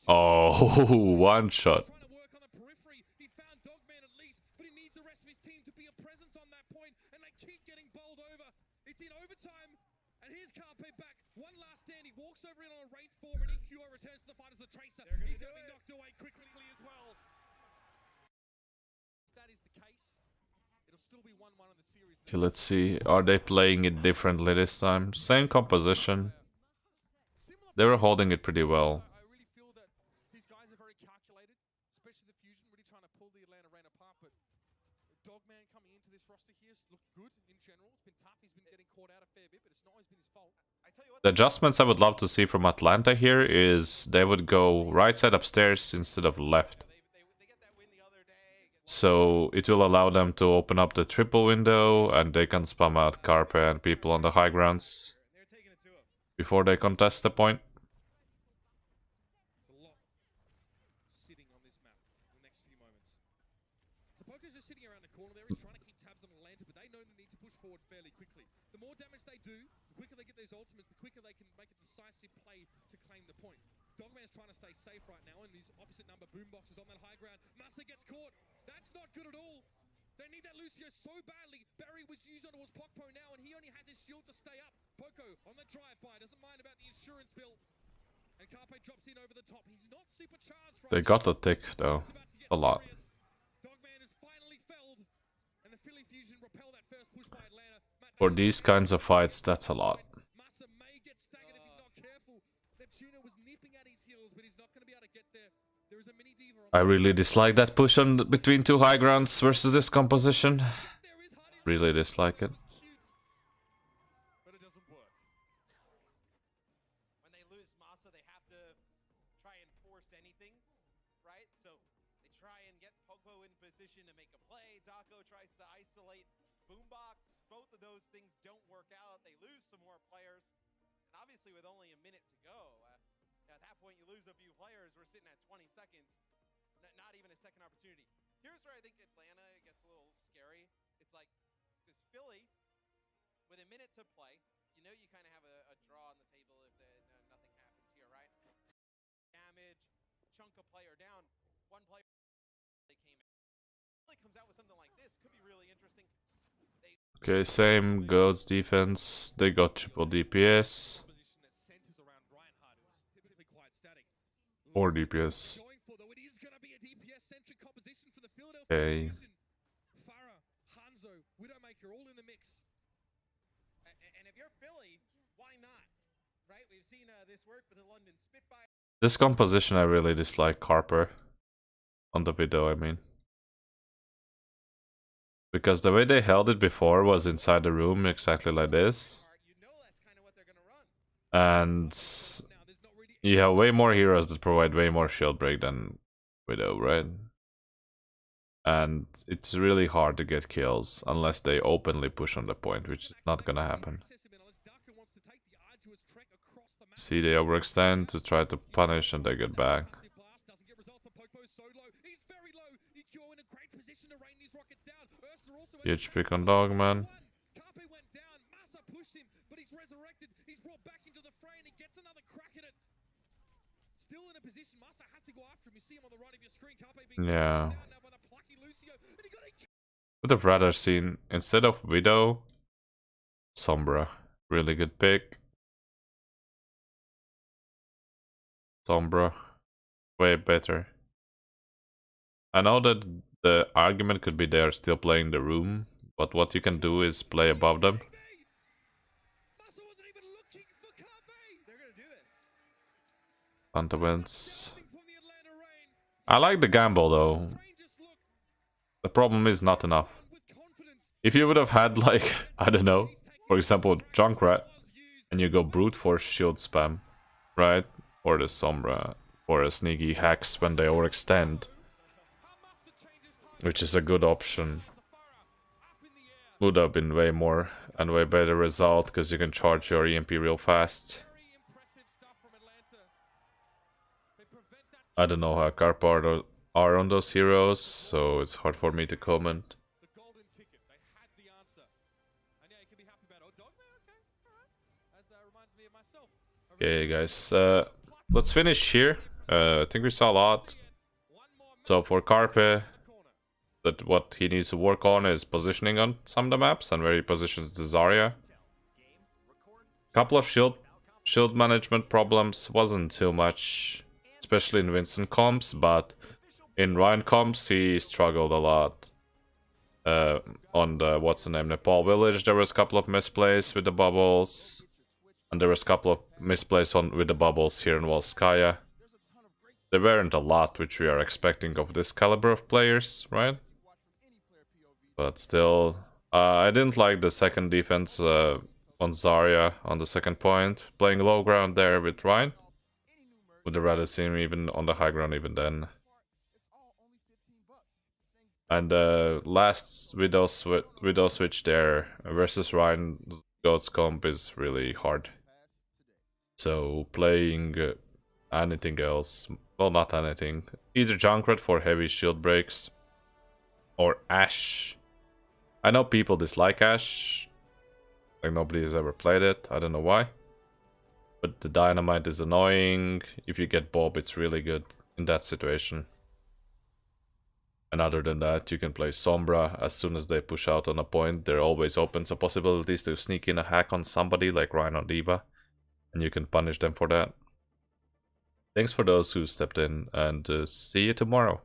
Oh, one shot. a Wraith form, and EQO returns to the fight as the Tracer. He's going to be knocked away quickly as well. That is the case. It'll still be 1-1 in the series. Okay, let's see. Are they playing it differently this time? Same composition. They were holding it pretty well. I really feel that these guys are very calculated, especially the Fusion, really trying to pull the Atlanta Reign apart. But Dogman coming into this roster here looked good in general. It's been tough. He's been getting caught out a fair bit, but it's not always been his fault. The adjustments I would love to see from Atlanta here is they would go right side upstairs instead of left. So it will allow them to open up the triple window and they can spam out Carpe and people on the high grounds before they contest the point. There's a lot sitting on this map in the next few moments. So Poker's just sitting around the corner there. He's trying to keep tabs on Atlanta, but they know they need to push forward fairly quickly. The more damage they do, the quicker they get those ultimates, the quicker they can make a decisive play to claim the point. Dogman's trying to stay safe right now, and his opposite number, Boombox, is on that high ground. Massa gets caught. That's not good at all. They need that Lucio so badly. Barry was used onto his Pokpo now, and he only has his shield to stay up. Poco on the drive-by, doesn't mind about the insurance bill. And Carpe drops in over the top. He's not super charged from They got the tick though. A lot. Dogman is finally felled, and the Philly Fusion repel that first push by Atlanta. For these kinds of fights, that's a lot. Massa may get staggered if he's not careful. Neptuna was nipping at his heels, but he's not going to be able to get there. There is a mini diva on I really dislike that push on between two high grounds versus this composition. Really dislike it. But it doesn't work. When they lose Masa, they have to try and force anything, right? So they try and get Poco in position to make a play. Daco tries to isolate Boombox. Both of those things don't work out. They lose some more players. And obviously with only a minute to go, at that point you lose a few players. We're sitting at 20 seconds. Not even a second opportunity. Here's where I think Atlanta gets a little scary. It's like this Philly with a minute to play. You know you kind of have a draw on the table if nothing happens here, right? Damage, chunk a player down. One player they came in. Philly comes out with something like this. Could be really interesting. Okay, same goats defense. They got triple DPS. 4 DPS. Okay. Farah, Hanzo, Widowmaker, all in the mix. And if you're Philly, why not? Right? We've seen this work with the London Spitfire. This composition I really dislike Carpe. On the video, I mean. Because the way they held it before was inside the room, exactly like this. And you have way more heroes that provide way more shield break than Widow, right? And it's really hard to get kills unless they openly push on the point, which is not gonna happen. See, they overextend to try to punish and they get back. Huge pick on Dogman. Carpe went down, Massa pushed him, but he's resurrected. He's brought back into the fray and he gets another crack at it. Still in a position, Massa has to go after him. You see him on the right of your screen. Carpe being down now by the plucky Lucio. And he got a... Would have rather seen, instead of Widow, Sombra. Really good pick. Sombra. Way better. I know that the argument could be they're still playing the room, but what you can do is play above them. Phantom wins. I like the gamble though. The problem is not enough. If you would have had like, I don't know, for example Junkrat, and you go brute force shield spam, right? Or the Sombra, or a sneaky Hex when they overextend, which is a good option. Would have been way more and way better result because you can charge your EMP real fast. I don't know how Carpe are on those heroes, so it's hard for me to comment. Okay guys, let's finish here. I think we saw a lot. So for Carpe, that what he needs to work on is positioning on some of the maps and where he positions the Zarya. Couple of shield management problems. Wasn't too much, especially in Winston comps, but in Ryan comps he struggled a lot. On the, what's the name, Nepal Village, there was a couple of misplays with the bubbles. And there was a couple of misplays with the bubbles here in Volskaya. There weren't a lot, which we are expecting of this caliber of players, right? But still, I didn't like the second defense on Zarya on the second point. Playing low ground there with Ryan. Would have rather seen him even on the high ground even then. And last Widow switch there versus Ryan Goat's comp is really hard. So playing anything else, well, not anything, either Junkrat for heavy shield breaks or Ashe. I know people dislike Ashe, like nobody has ever played it, I don't know why. But the dynamite is annoying. If you get Bob, it's really good in that situation. And other than that, you can play Sombra. As soon as they push out on a point, there always opens up possibilities to sneak in a hack on somebody like Ryan or Diva. And you can punish them for that. Thanks for those who stepped in, and see you tomorrow.